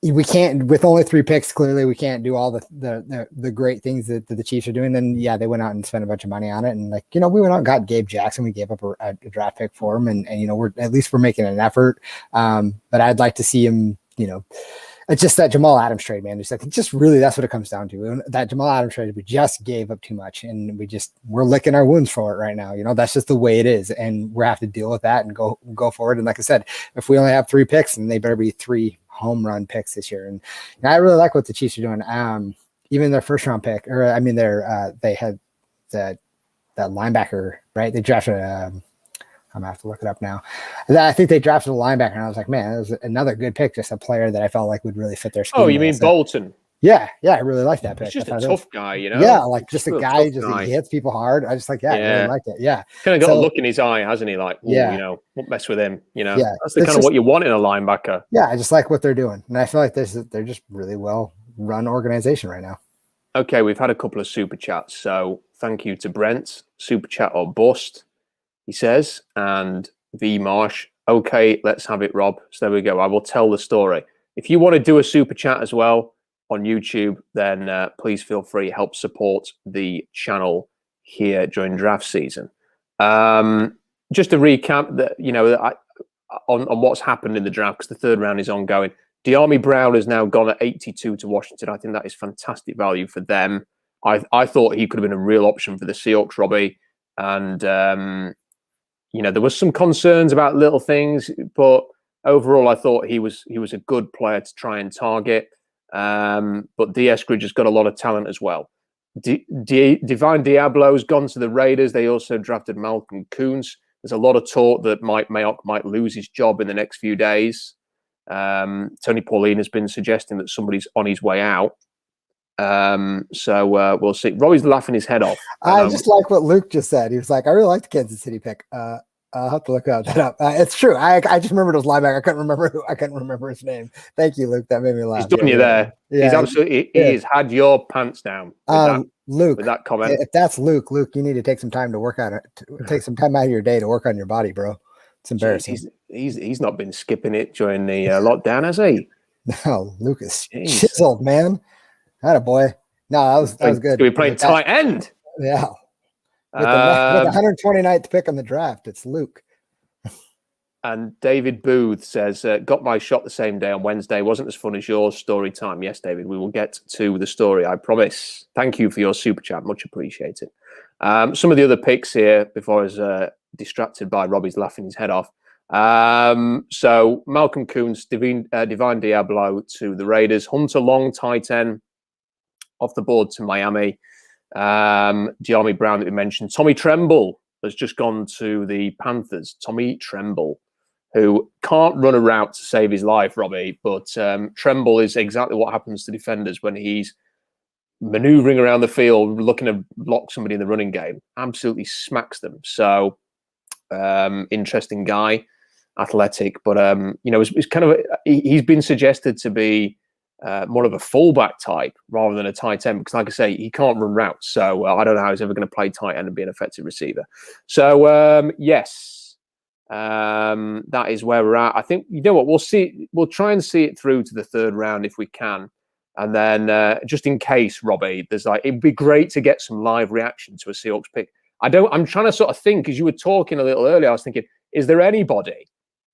we can't, with only 3 picks, clearly we can't do all the great things that the Chiefs are doing. Then they went out and spent a bunch of money on it. And we went out and got Gabe Jackson. We gave up a draft pick for him. And we're making an effort. But I'd like to see him, it's just that Jamal Adams trade, man. Just really, that's what it comes down to. That Jamal Adams trade, we just gave up too much, and we're licking our wounds for it right now. That's just the way it is. And we have to deal with that and go forward. And like I said, if we only have 3 picks, then they better be 3 home run picks this year. And I really like what the Chiefs are doing. Even their first round pick, they had that linebacker, right? They drafted I'm gonna have to look it up now. I think they drafted a linebacker, and I was like, man, that was another good pick. Just a player that I felt like would really fit their scheme. Oh, you mean Bolton? Yeah, I really like that pick. He's just a tough guy, Yeah, like just a guy, he hits people hard. I just I really like it. Yeah, kind of got a look in his eye, hasn't he? Like, won't mess with him. That's the kind of what you want in a linebacker. Yeah, I just like what they're doing, and I feel like they're just really well run organization right now. Okay, we've had a couple of super chats, so thank you to Brent. Super chat or bust, he says, and V Marsh. Okay, let's have it, Rob. So there we go. I will tell the story. If you want to do a super chat as well on YouTube, then please feel free. Help support the channel here during draft season. Just to recap, that on what's happened in the draft, because the third round is ongoing. De'Ami Brown has now gone at 82 to Washington. I think that is fantastic value for them. I thought he could have been a real option for the Seahawks, Robbie. And there was some concerns about little things, but overall, I thought he was a good player to try and target. But Eskridge has got a lot of talent as well. Divine Diablo's gone to the Raiders. They also drafted Malcolm Kuntz. There's a lot of talk that Mayock might lose his job in the next few days. Tony Pauline has been suggesting that somebody's on his way out. So we'll see. Robbie's laughing his head off. I just like what Luke just said. He was like, I really like the Kansas City pick. I'll have to look that up. It's true. I just remembered it was linebacker. I couldn't remember his name. Thank you, Luke. That made me laugh. He's done you there. Yeah, he's absolutely. He's had your pants down. Luke, with that comment. If that's Luke, you need to take some time to work on it. Take some time out of your day to work on your body, bro. It's embarrassing. He's not been skipping it during the lockdown, has he? No, Luke is chiseled, man. Atta boy. No, that was good. We playing tight end. Yeah. With the 129th pick on the draft, it's Luke. And David Booth says, got my shot the same day on Wednesday. Wasn't as fun as yours. Story time. Yes, David, we will get to the story, I promise. Thank you for your super chat. Much appreciated. Some of the other picks here before I was distracted by Robbie's laughing his head off. So Malcolm Coons, Divine Diablo to the Raiders. Hunter Long, tight end, off the board to Miami. Giammi Brown that we mentioned. Tommy Tremble has just gone to the Panthers. Tommy Tremble, who can't run a route to save his life, Robbie, but Tremble is exactly what happens to defenders when he's maneuvering around the field, looking to block somebody in the running game. Absolutely smacks them. So interesting guy, athletic, but it's kind of he's been suggested to be more of a fullback type rather than a tight end because, like I say, he can't run routes. So I don't know how he's ever going to play tight end and be an effective receiver. So yes, that is where we're at. I think, you know what, we'll see. We'll try and see it through to the third round if we can. And then just in case, Robbie, it'd be great to get some live reaction to a Seahawks pick. I'm trying to sort of think, as you were talking a little earlier, I was thinking, is there anybody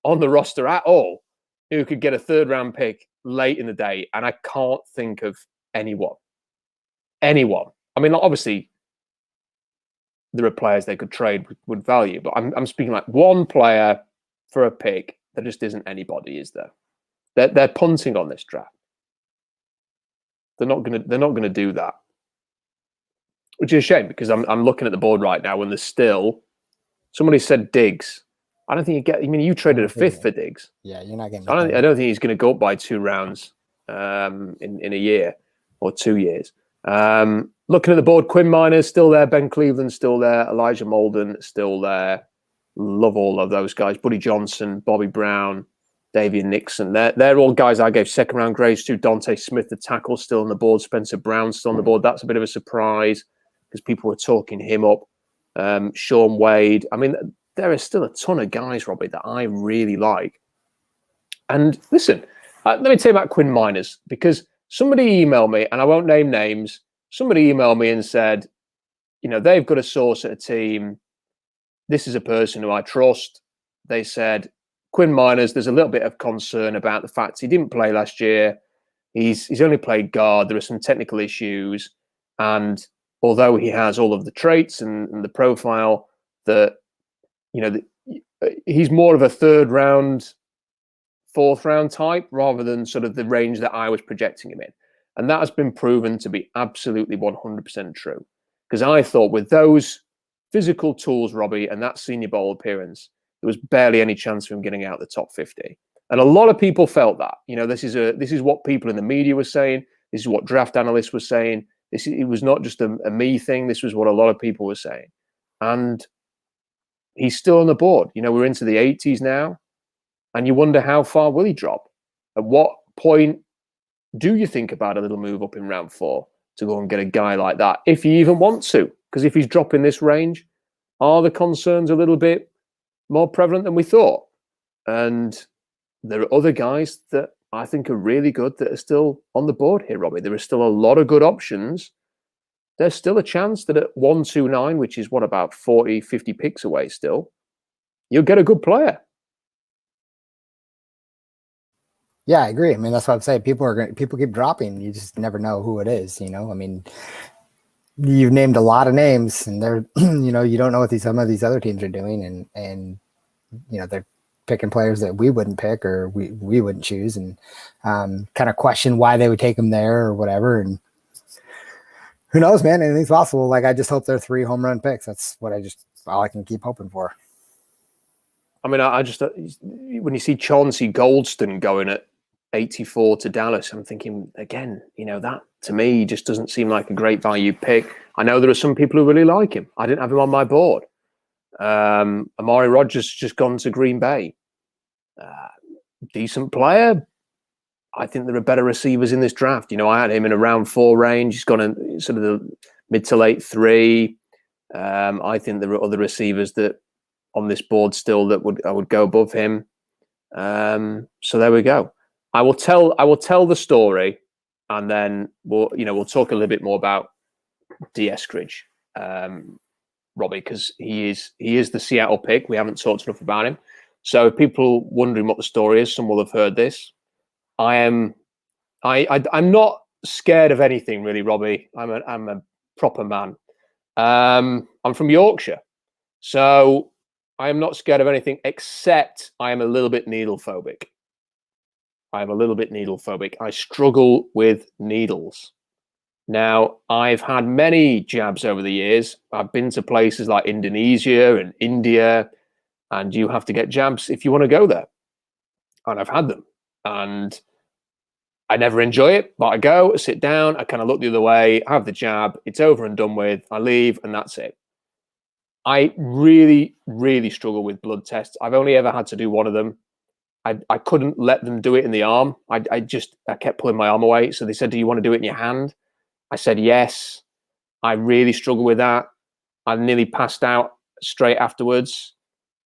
on the roster at all who could get a third round pick late in the day? And I can't think of anyone. I mean, obviously there are players they could trade with value, but I'm speaking like one player for a pick. There just isn't anybody, is there? They're punting on this draft. They're not gonna do that, which is a shame because I'm looking at the board right now and there's still somebody said Diggs. I don't think you get. I mean, you traded a fifth for Diggs. Yeah, you're not getting. I don't think he's going to go up by 2 rounds in a year or 2 years. Looking at the board, Quinn Miners still there, Ben Cleveland still there, Elijah Molden still there. Love all of those guys. Buddy Johnson, Bobby Brown, Davian Nixon. They're all guys I gave second round grades to. Dante Smith, the tackle, still on the board. Spencer Brown still on the board. That's a bit of a surprise because people were talking him up. Sean Wade. I mean, there is still a ton of guys, Robbie, that I really like. And listen, let me tell you about Quinn Miners, because somebody emailed me, and I won't name names. Somebody emailed me and said, they've got a source at a team. This is a person who I trust. They said, Quinn Miners, there's a little bit of concern about the fact he didn't play last year. He's only played guard. There are some technical issues. And although he has all of the traits and the profile that, he's more of a third round, fourth round type rather than sort of the range that I was projecting him in. And that has been proven to be absolutely 100% true. Because I thought with those physical tools, Robbie, and that Senior Bowl appearance, there was barely any chance of him getting out the top 50. And a lot of people felt that. This is what people in the media were saying. This is what draft analysts were saying. It was not just a me thing. This was what a lot of people were saying. And he's still on the board. We're into the 80s now. And you wonder how far will he drop? At what point do you think about a little move up in round 4 to go and get a guy like that, if you even want to? Because if he's dropping this range, are the concerns a little bit more prevalent than we thought? And there are other guys that I think are really good that are still on the board here, Robbie. There are still a lot of good options. There's still a chance that at 129, which is about 40, 50 picks away still, you'll get a good player. Yeah, I agree. I mean, that's what I'm saying. People keep dropping. You just never know who it is. I mean, you've named a lot of names, and they're, you don't know what some of these other teams are doing, and they're picking players that we wouldn't pick or we wouldn't choose, and kind of question why they would take them there or whatever. And who knows, man? Anything's possible. Like, I just hope they're 3 home run picks. That's what all I can keep hoping for. I mean, I just, when you see Chauncey Goldston going at 84 to Dallas, I'm thinking, again, that to me just doesn't seem like a great value pick. I know there are some people who really like him. I didn't have him on my board. Amari Rodgers just gone to Green Bay. Decent player. I think there are better receivers in this draft. I had him in a round 4 range. He's gone in sort of the mid to late 3. I think there are other receivers that on this board still that I would go above him. So there we go. I will tell the story, and then we'll talk a little bit more about D'Wayne Eskridge, Robbie, because he is the Seattle pick. We haven't talked enough about him. So if people wondering what the story is, some will have heard this. I'm not scared of anything really, Robbie. I'm a proper man. I'm from Yorkshire, so I am not scared of anything except I am a little bit needle phobic. I struggle with needles. Now, I've had many jabs over the years. I've been to places like Indonesia and India, and you have to get jabs if you want to go there. And I've had them. And I never enjoy it, but I go, sit down, I kind of look the other way, have the jab, it's over and done with, I leave, and that's it. I really, really struggle with blood tests. I've only ever had to do one of them. I couldn't let them do it in the arm. I kept pulling my arm away. So they said, do you want to do it in your hand? I said, yes. I really struggle with that. I nearly passed out straight afterwards.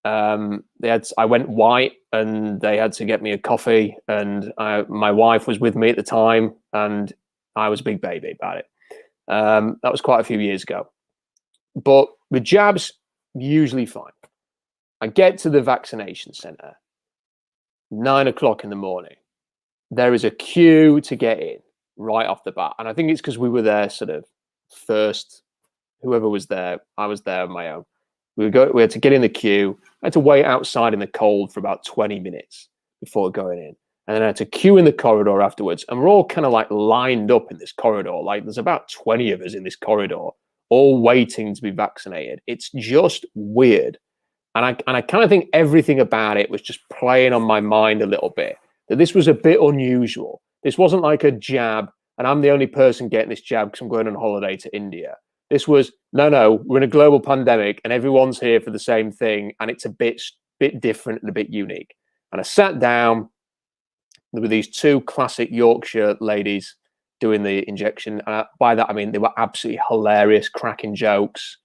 I went white and they had to get me a coffee, and my wife was with me at the time, and I was a big baby about it. That was quite a few years ago. But with jabs, usually fine. I get to the vaccination center, 9 o'clock in the morning. There is a queue to get in right off the bat. And I think it's because we were there sort of first. Whoever was there, I was there on my own. We had to get in the queue. I had to wait outside in the cold for about 20 minutes before going in. And then I had to queue in the corridor afterwards. And we're all kind of like lined up in this corridor. Like there's about 20 of us in this corridor, all waiting to be vaccinated. It's just weird. And I kind of think everything about it was just playing on my mind a little bit, that this was a bit unusual. This wasn't like a jab, and I'm the only person getting this jab because I'm going on holiday to India. This was, no, we're in a global pandemic and everyone's here for the same thing, and it's a bit different and a bit unique. And I sat down with these two classic Yorkshire ladies doing the injection. By that, I mean, they were absolutely hilarious, cracking jokes.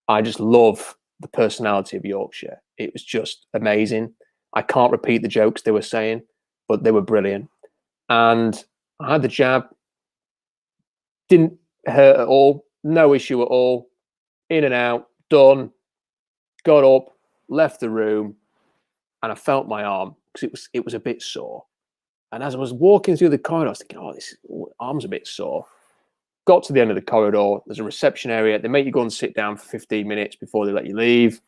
I just love the personality of Yorkshire. It was just amazing. I can't repeat the jokes they were saying, but they were brilliant. And I had the jab. Didn't hurt at all. No issue at all. In and out, done. Got up, left the room, and I felt my arm because it was a bit sore. And as I was walking through the corridor, I was thinking, this arm's a bit sore. Got to the end of the corridor. There's a reception area. They make you go and sit down for 15 minutes before they let you leave.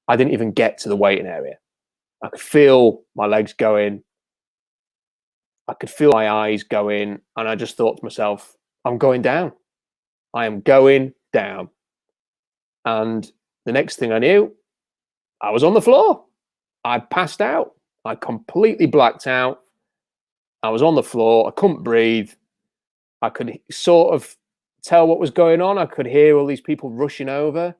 I didn't even get to the waiting area. I could feel my legs going. I could feel my eyes going. And I just thought to myself, I'm going down. I am going down. And the next thing I knew, I was on the floor. I passed out. I completely blacked out. I was on the floor. I couldn't breathe. I could sort of tell what was going on. I could hear all these people rushing over.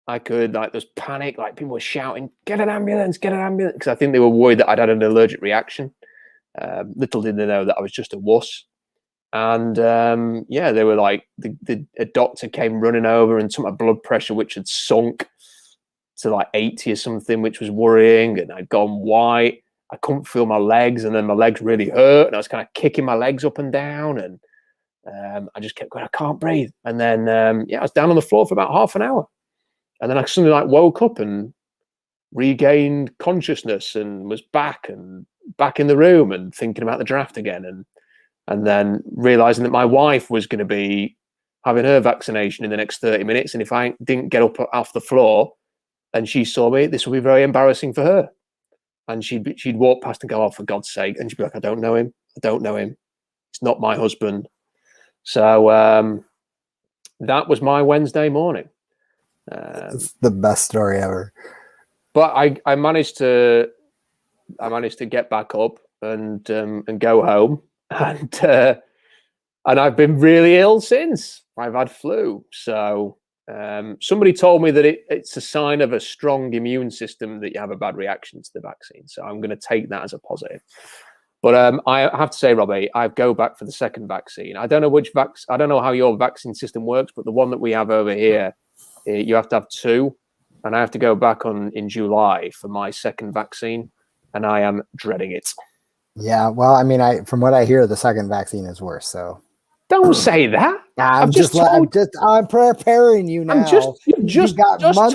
I could, there's panic, people were shouting, get an ambulance, because I think they were worried that I'd had an allergic reaction. Little did they know that I was just a wuss. And they were like, a doctor came running over and took my blood pressure, which had sunk to 80 or something, which was worrying. And I'd gone white. I couldn't feel my legs, and then my legs really hurt. And I was kind of kicking my legs up and down. And I just kept going, I can't breathe. And then, I was down on the floor for about half an hour. And then I suddenly woke up and regained consciousness and was back in the room and thinking about the draft again. And then realizing that my wife was going to be having her vaccination in the next 30 minutes. And if I didn't get up off the floor and she saw me, this would be very embarrassing for her. And she'd walk past and go, oh, for God's sake. And she'd be like, I don't know him. It's not my husband. So that was my Wednesday morning. It's the best story ever. But I managed to get back up and go home, and I've been really ill since. I've had flu. So somebody told me that it's a sign of a strong immune system that you have a bad reaction to the vaccine. So I'm going to take that as a positive. But I have to say, Robbie, I go back for the second vaccine. I don't know I don't know how your vaccine system works, but the one that we have over here, you have to have two, and I have to go back in July for my second vaccine, and I am dreading it. Yeah, well, I mean, from what I hear, the second vaccine is worse. So Don't say that. I'm preparing you now. I've just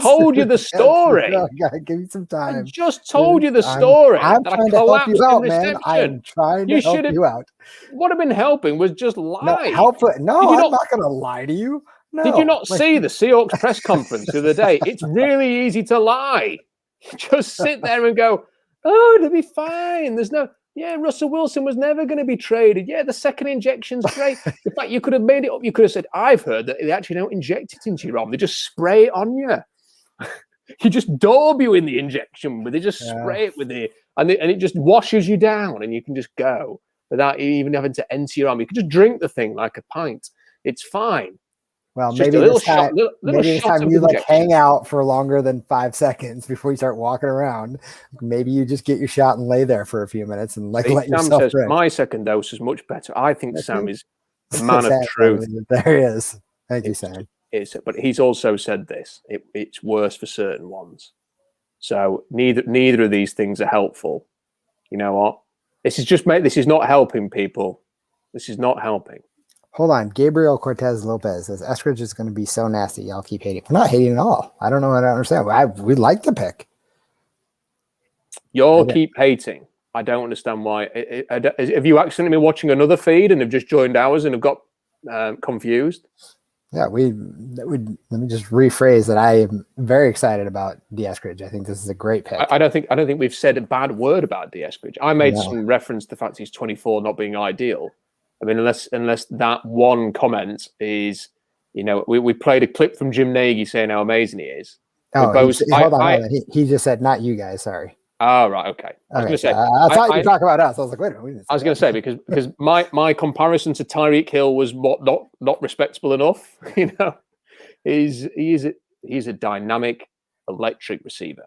told you the story. Give me some time. I just told you the story. I'm that trying I to help you out, in man. I'm trying to help you out. What have been helping was just lie. No, I'm not going to lie to you. No. Did you not see the Seahawks press conference the other day? It's really easy to lie. You just sit there and go, oh, it'll be fine. There's no... Yeah, Russell Wilson was never going to be traded. Yeah, the second injection's great. In fact, you could have made it up. You could have said, I've heard that they actually don't inject it into your arm. They just spray it on you. You just daub you in the injection, but they just spray it with it. And it just washes you down and you can just go without even having to enter your arm. You can just drink the thing like a pint. It's fine. Well, maybe this time you like hang out for longer than 5 seconds before you start walking around. Maybe you just get your shot and lay there for a few minutes and let yourself says, drink. My second dose is much better. I think Sam is the man of truth. There he is. Thank you, Sam. But he's also said this. It's worse for certain ones. So neither of these things are helpful. You know what? This is not helping people. This is not helping. Hold on. Gabriel Cortez Lopez says Eskridge is going to be so nasty. Y'all keep hating. We're not hating at all. I don't know. I don't understand. We like the pick. Y'all keep hating. I don't understand why. Have you accidentally been watching another feed and have just joined ours and have got confused? Yeah, let me just rephrase that. I am very excited about Eskridge. I think this is a great pick. I don't think we've said a bad word about Eskridge. I made some reference to the fact he's 24, not being ideal. I mean, unless that one comment is, we played a clip from Jim Nagy saying how amazing he is. Oh, hold on. He just said, not you guys. Sorry. Oh, right. Okay. I was going to say. I thought you were talking about us. I was like, wait a minute. I was going to say, because my comparison to Tyreek Hill was not respectable enough. He's a dynamic, electric receiver.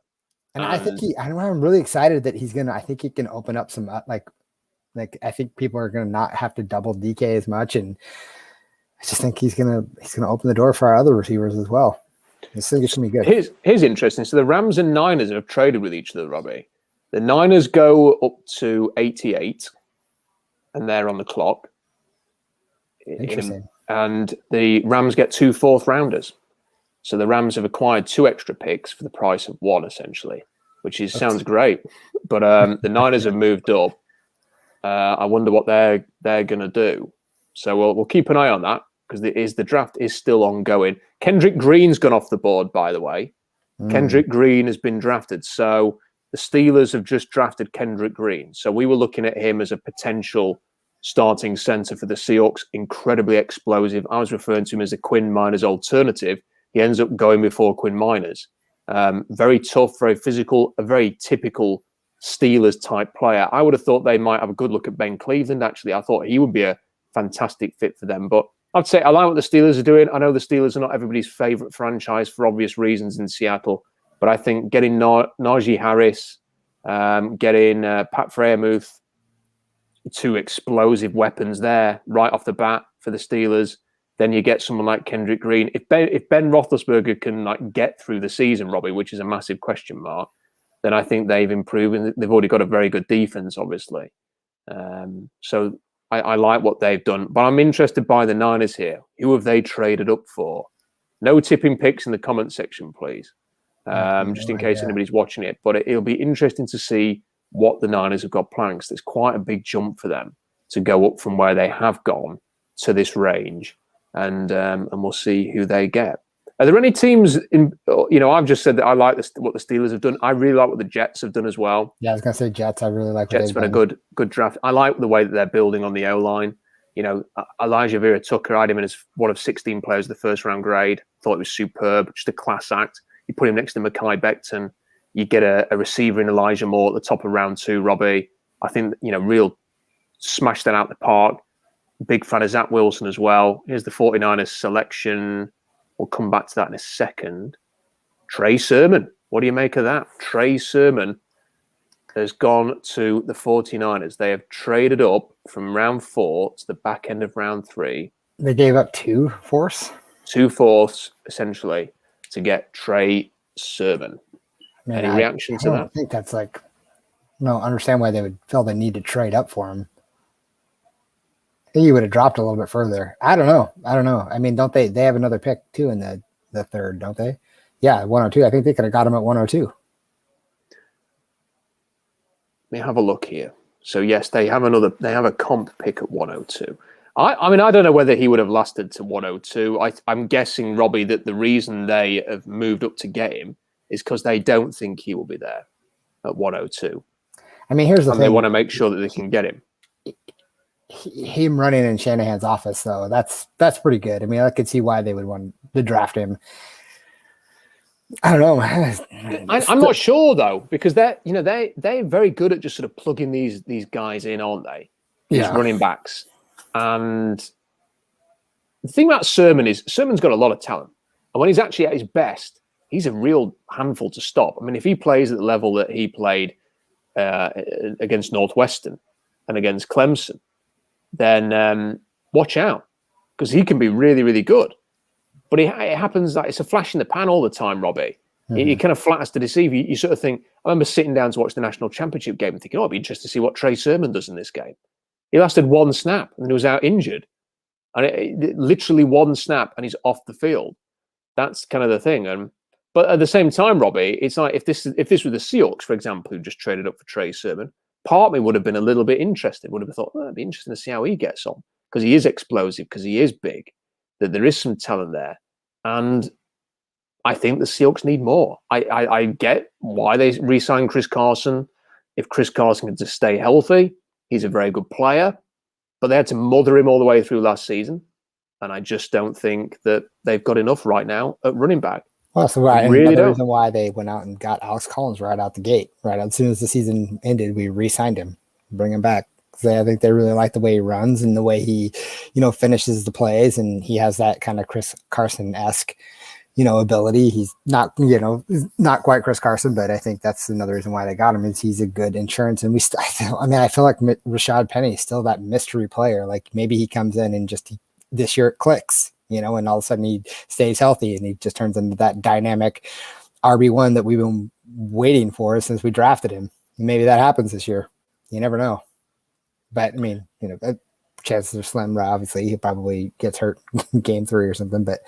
And I think I'm really excited that I think he can open up some, like I think people are going to not have to double DK as much. And I just think he's going to open the door for our other receivers as well. This thing is going to be good. Here's interesting. So the Rams and Niners have traded with each other, Robbie. The Niners go up to 88, and they're on the clock. Interesting. And the Rams get 2 4th-rounders. So the Rams have acquired 2 extra picks for the price of 1, essentially, which sounds great. But the Niners have moved up. I wonder what they're going to do. So we'll keep an eye on that because the draft is still ongoing. Kendrick Green's gone off the board, by the way. Kendrick Green has been drafted. So the Steelers have just drafted Kendrick Green. So we were looking at him as a potential starting center for the Seahawks. Incredibly explosive. I was referring to him as a Quinn Miners alternative. He ends up going before Quinn Miners. Very tough, very physical, a very typical Steelers type player. I would have thought they might have a good look at Ben Cleveland, actually. I thought he would be a fantastic fit for them. But I'd say I like what the Steelers are doing. I know the Steelers are not everybody's favorite franchise for obvious reasons in Seattle, but I think getting Najee Harris, getting Pat Freiermuth, 2 explosive weapons there right off the bat for the Steelers. Then you get someone like Kendrick Green. If Ben Roethlisberger can get through the season, Robbie, which is a massive question mark, then I think they've improved, and they've already got a very good defense, obviously. So I like what they've done. But I'm interested by the Niners here. Who have they traded up for? No tipping picks in the comment section, please, just in case anybody's watching it. But it'll be interesting to see what the Niners have got planned, because there's quite a big jump for them to go up from where they have gone to this range. And we'll see who they get. Are there any teams in? I've just said that I like what the Steelers have done. I really like what the Jets have done as well. Yeah, I was gonna say Jets. I really like. Jets have been a good draft. I like the way that they're building on the O line. Elijah Vera Tucker, I had him in as one of 16 players of the first round grade. Thought it was superb, just a class act. You put him next to Mekhi Becton, you get a receiver in Elijah Moore at the top of round 2. Robbie, I think real smashed that out the park. Big fan of Zach Wilson as well. Here's the 49ers selection. We'll come back to that in a second. Trey Sermon. What do you make of that? Trey Sermon has gone to the 49ers. They have traded up from round 4 to the back end of round 3. They gave up 2 fourths? 2 fourths, essentially, to get Trey Sermon. Man, Any reaction to that? I think that's understand why they would feel the need to trade up for him. think you would have dropped a little bit further. I don't know. I mean, don't they have another pick too in the third, don't they? Yeah, 102. I think they could have got him at 102. Let me have a look here. So yes, they have a comp pick at 102. I mean, I don't know whether he would have lasted to 102. I'm guessing, Robbie, that the reason they have moved up to get him is because they don't think he will be there at 102. I mean, here's the thing. They want to make sure that they can get him. Him running in Shanahan's office, though, that's pretty good. I mean, I could see why they would want to draft him. I don't know. I'm not sure though, because they're very good at just sort of plugging these guys in, aren't they? These running backs. And the thing about Sermon is Sermon's got a lot of talent. And when he's actually at his best, he's a real handful to stop. I mean, if he plays at the level that he played against Northwestern and against Clemson, then watch out, because he can be really, really good. But it happens that it's a flash in the pan all the time, Robbie. Mm-hmm. He kind of flatters to deceive you. You sort of think, I remember sitting down to watch the national championship game and thinking, oh, it'd be interesting to see what Trey Sermon does in this game. He lasted one snap and then he was out injured. And it literally one snap and he's off the field. That's kind of the thing. But at the same time, Robbie, it's like if this were the Seahawks, for example, who just traded up for Trey Sermon, part of me would have been a little bit interested. Would have thought, it'd be interesting to see how he gets on, because he is explosive, because he is big, that there is some talent there. And I think the Seahawks need more. I get why they re-signed Chris Carson. If Chris Carson can just stay healthy, he's a very good player. But they had to mother him all the way through last season. And I just don't think that they've got enough right now at running back. Well, so right. Really the reason why they went out and got Alex Collins right out the gate, right? As soon as the season ended, we re-signed him, bring him back. I think they really like the way he runs and the way he, finishes the plays. And he has that kind of Chris Carson-esque, ability. He's not, not quite Chris Carson, but I think that's another reason why they got him, is he's a good insurance. And I feel like Rashad Penny is still that mystery player. Like maybe he comes in and just this year it clicks, and all of a sudden he stays healthy and he just turns into that dynamic RB1 that we've been waiting for since we drafted him. Maybe that happens this year. You never know. But I mean, chances are slim. Obviously, he probably gets hurt game 3 or something. But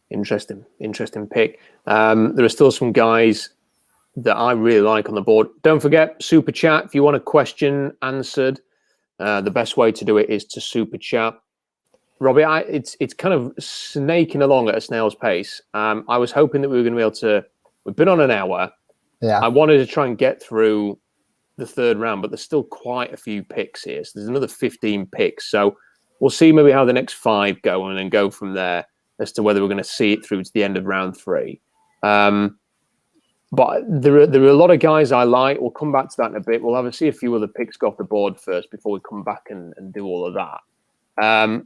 interesting pick. There are still some guys that I really like on the board. Don't forget, super chat if you want a question answered. The best way to do it is to super chat. Robbie, it's kind of snaking along at a snail's pace. I was hoping that we were going to be able to. We've been on an hour. Yeah. I wanted to try and get through the third round, but there's still quite a few picks here. So there's another 15 picks. So we'll see maybe how the next 5 go and then go from there as to whether we're going to see it through to the end of round 3. But there are a lot of guys I like. We'll come back to that in a bit. We'll have to see a few other picks go off the board first before we come back and do all of that.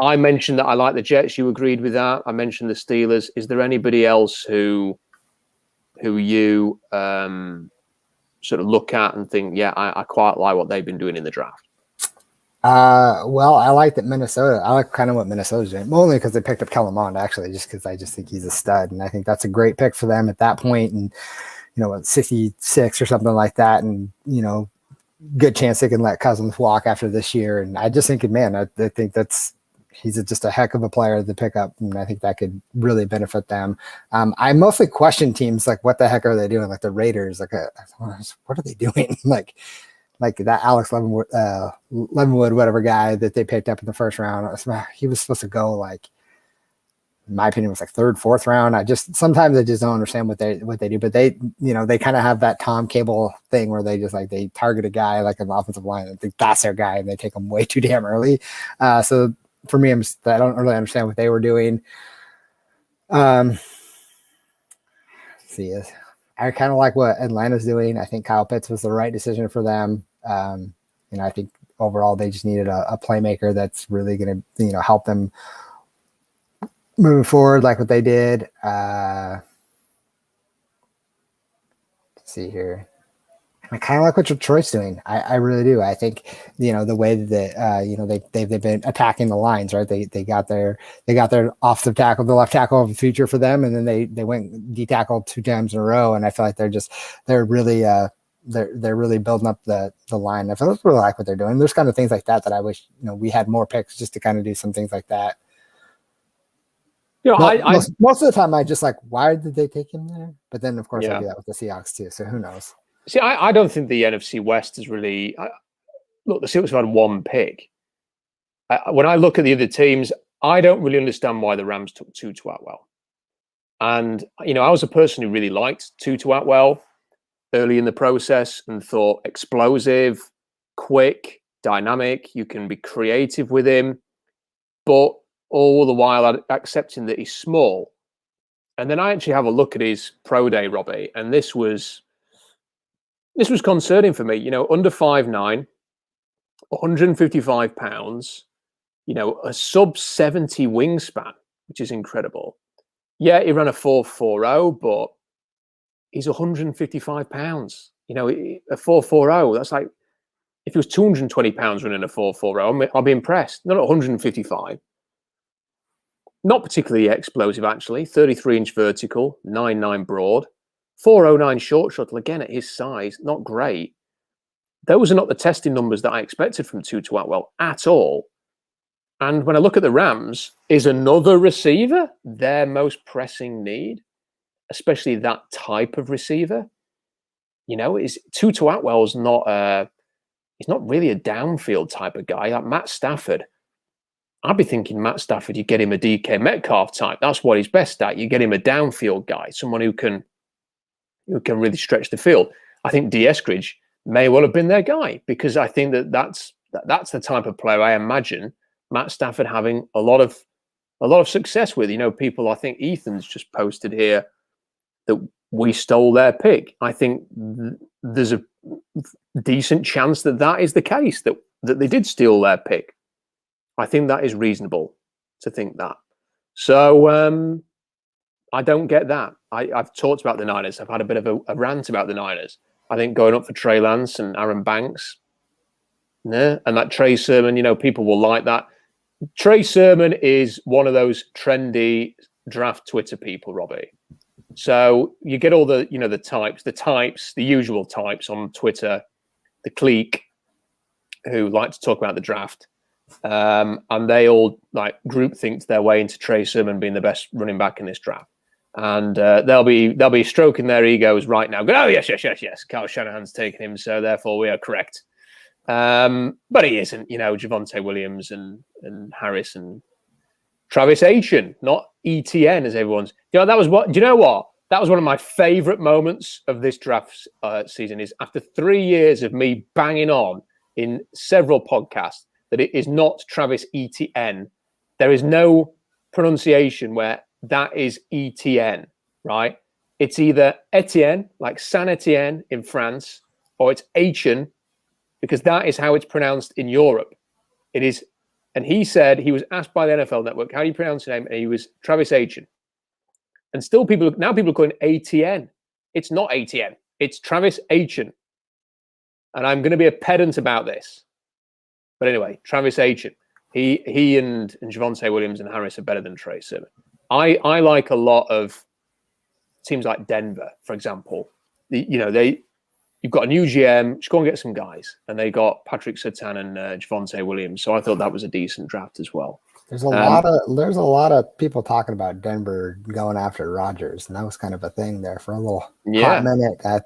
I mentioned that I like the Jets. You agreed with that. I mentioned the Steelers. Is there anybody else who you sort of look at and think, yeah, I quite like what they've been doing in the draft? Well, I like that Minnesota. I like kind of what Minnesota's doing, only because they picked up Kellen Mond, actually, just because I just think he's a stud, and I think that's a great pick for them at that point, and 66 or something like that, and good chance they can let Cousins walk after this year, and I just think, man, I think he's just a heck of a player to pick up, and I think that could really benefit them. I mostly question teams like, what the heck are they doing? Like the Raiders, what are they doing? like that Alex Leavenwood, whatever guy that they picked up in the first round. He was supposed to go, like, in my opinion, was like 3rd, 4th round. Sometimes I just don't understand what they do, but they kind of have that Tom Cable thing where they just they target a guy like an offensive line and think that's their guy, and they take him way too damn early. So for me, I don't really understand what they were doing. See, I kind of like what Atlanta's doing. I think Kyle Pitts was the right decision for them. I think overall they just needed a playmaker that's really going to, help them moving forward, like what they did. Let's see here. I kind of like what Detroit's doing. I really do. I think, the way that, they've been attacking the lines, right? They got their offensive tackle, the left tackle of the future for them. And then they went D-tackle 2 times in a row. And I feel like they're really they're really building up the line. I really like what they're doing. There's kind of things like that I wish we had more picks just to kind of do some things like that. Most of the time I just like, why did they take him there? But then of course I do that with the Seahawks too. So who knows? See, I don't think the NFC West is really. Look, the Seahawks have had one pick. When I look at the other teams, I don't really understand why the Rams took Tutu Atwell. And I was a person who really liked Tutu Atwell early in the process and thought explosive, quick, dynamic. You can be creative with him, but all the while accepting that he's small. And then I actually have a look at his pro day, Robbie, and this was concerning for me. Under 5'9", 155 pounds, a sub 70 wingspan, which is incredible. Yeah, he ran a 4.40, but he's 155 pounds. A 4.40, that's like, if he was 220 pounds running a 4.40, I'll be impressed. Not at 155. Not particularly explosive, actually. 33-inch vertical, 9.9 broad, 4.09 short shuttle. Again, at his size, not great. Those are not the testing numbers that I expected from Tutu Atwell at all. And when I look at the Rams, is another receiver their most pressing need, especially that type of receiver? Is Tutu Atwell's he's not really a downfield type of guy. Like Matt Stafford, I'd be thinking Matt Stafford, you get him a DK Metcalf type. That's what he's best at. You get him a downfield guy, someone who can really stretch the field. I think D'Wayne Eskridge may well have been their guy, because I think that's the type of player I imagine Matt Stafford having a lot of success with. People, I think Ethan's just posted here that we stole their pick. I think there's a decent chance that is the case, that they did steal their pick. I think that is reasonable to think that. So I don't get that. I've talked about the Niners. I've had a bit of a rant about the Niners. I think going up for Trey Lance and Aaron Banks, and that Trey Sermon, people will like that. Trey Sermon is one of those trendy draft Twitter people, Robbie. So you get all the the usual types on Twitter, the clique, who like to talk about the draft. And they all like groupthink their way into Trey Sermon being the best running back in this draft. And they'll be stroking their egos right now. Going, oh, yes. Kyle Shanahan's taken him, so therefore we are correct. But he isn't. Javonte Williams and Harris and Travis Etienne, not ETN as everyone's. That was what. Do you know what? That was one of my favorite moments of this draft season. Is after 3 years of me banging on in several podcasts that it is not Travis Etienne. There is no pronunciation where that is ETN, right? It's either Etienne, like Saint Etienne in France, or it's Etienne, because that is how it's pronounced in Europe. It is, and he said, he was asked by the NFL Network, how do you pronounce your name? And he was Travis Etienne. And still people are calling ATN. It's not ATN. It's Travis Etienne. And I'm going to be a pedant about this. But anyway, Travis Etienne. He and Javonte Williams and Harris are better than Trey Sermon. I like a lot of teams like Denver, for example. You've got a new GM, just go and get some guys. And they got Patrick Surtain and Javonte Williams. So I thought that was a decent draft as well. There's a lot of people talking about Denver going after Rodgers, and that was kind of a thing there for a little hot minute. I'd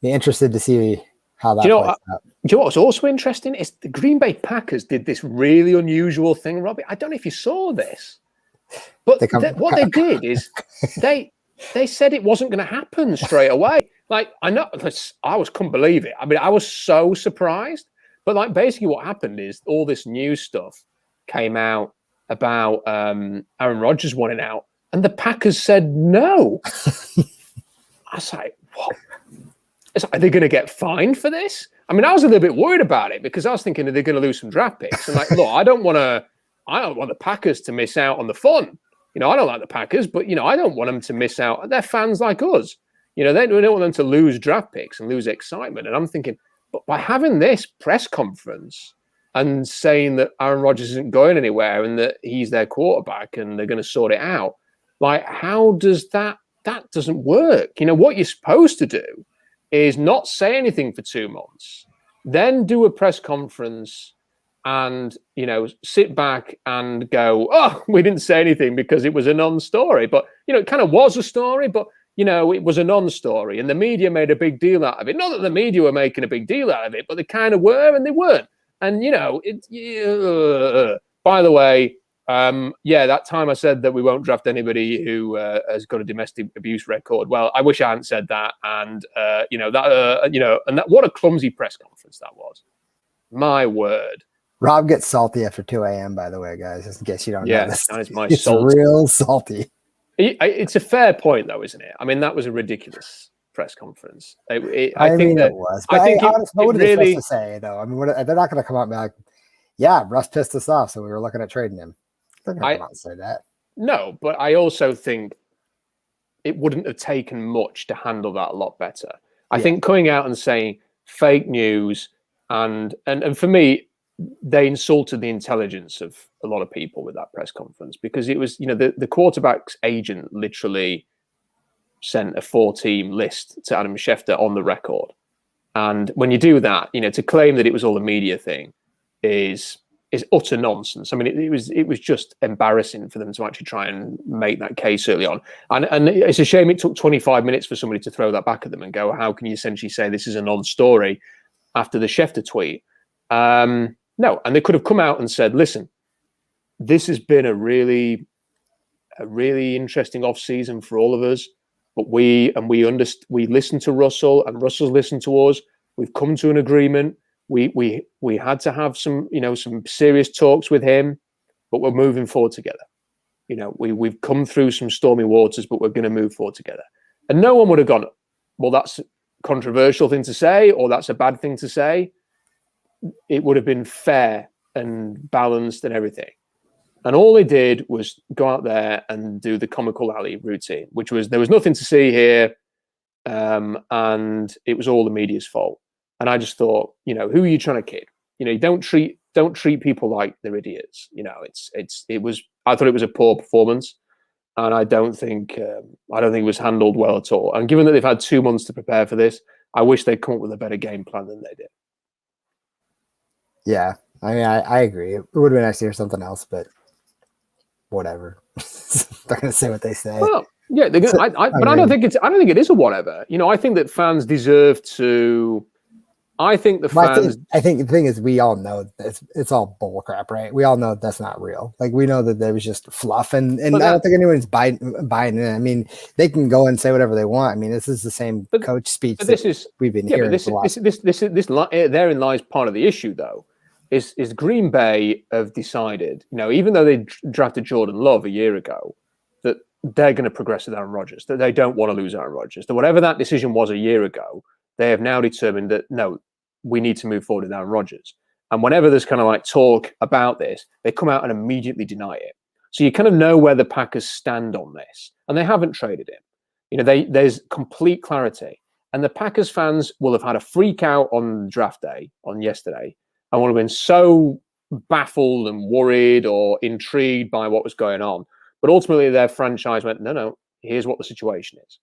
be interested to see how that plays out. Do you know what's also interesting is the Green Bay Packers did this really unusual thing, Robbie. I don't know if you saw this, but what they did is they said it wasn't going to happen straight away. Like, I couldn't believe it. I mean, I was so surprised. But like, basically what happened is all this news stuff came out about Aaron Rodgers wanting out, and the Packers said no. I was like, what? Are they going to get fined for this? I mean, I was a little bit worried about it because I was thinking, are they going to lose some draft picks? And like, look, I don't want the Packers to miss out on the fun. I don't like the Packers, but I don't want them to miss out. They're fans like us. We don't want them to lose draft picks and lose excitement. And I'm thinking, but by having this press conference and saying that Aaron Rodgers isn't going anywhere and that he's their quarterback and they're going to sort it out, like, how does that doesn't work? What you're supposed to do is not say anything for 2 months, then do a press conference and, you know, sit back and go, oh, we didn't say anything because it was a non-story. But, you know, it kind of was a story, but, you know, it was a non-story. And the media made a big deal out of it. Not that the media were making a big deal out of it, but they kind of were and they weren't. And, you know, by the way, that time I said that we won't draft anybody who has got a domestic abuse record. Well, I wish I hadn't said that. And, what a clumsy press conference that was. My word. Rob gets salty after 2 a.m., by the way, guys, just in case you don't know this. That is my it's salty. Real salty. It's a fair point, though, isn't it? I mean, that was a ridiculous press conference. I think it was. But what are they supposed to say, though? I mean, they're not going to come out and be like, yeah, Russ pissed us off, so we were looking at trading him. They're not going to say that. No, but I also think it wouldn't have taken much to handle that a lot better. I think coming out and saying fake news and for me, they insulted the intelligence of a lot of people with that press conference, because it was, you know, the quarterback's agent literally sent a 4-team list to Adam Schefter on the record. And when you do that, you know, to claim that it was all a media thing is utter nonsense. I mean, it was just embarrassing for them to actually try and make that case early on. And it's a shame it took 25 minutes for somebody to throw that back at them and go, how can you essentially say this is a non-story after the Schefter tweet? No, and they could have come out and said, listen, this has been a really interesting off-season for all of us, but we listened to Russell and Russell's listened to us. We've come to an agreement. We had to have some serious talks with him, but we're moving forward together. You know, we've come through some stormy waters, but we're going to move forward together. And no one would have gone, well, that's a controversial thing to say, or that's a bad thing to say. It would have been fair and balanced and everything. And all they did was go out there and do the comical alley routine, which was, there was nothing to see here. And it was all the media's fault. And I just thought, you know, who are you trying to kid? You know, don't treat people like they're idiots. You know, I thought it was a poor performance, and I don't think it was handled well at all. And given that they've had 2 months to prepare for this, I wish they'd come up with a better game plan than they did. Yeah, I mean, I agree. It would have been nice to hear something else, but whatever. They're going to say what they say. Well, yeah, I don't think it is a whatever. You know, I think that fans deserve to. I think the fans. I think the thing is, we all know it's all bullcrap, right? We all know that's not real. Like, we know that there was just fluff, and I don't think anyone's buying it. I mean, they can go and say whatever they want. I mean, this is the same coach speech we've been hearing. Therein lies part of the issue, though. Is Green Bay have decided, you know, even though they drafted Jordan Love a year ago, that they're going to progress with Aaron Rodgers, that they don't want to lose Aaron Rodgers, that whatever that decision was a year ago, they have now determined that, no, we need to move forward with Aaron Rodgers. And whenever there's kind of like talk about this, they come out and immediately deny it. So you kind of know where the Packers stand on this. And they haven't traded him. You know, there's complete clarity. And the Packers fans will have had a freak out on draft day, on yesterday, and would have been so baffled and worried or intrigued by what was going on. But ultimately, their franchise went, no, here's what the situation is.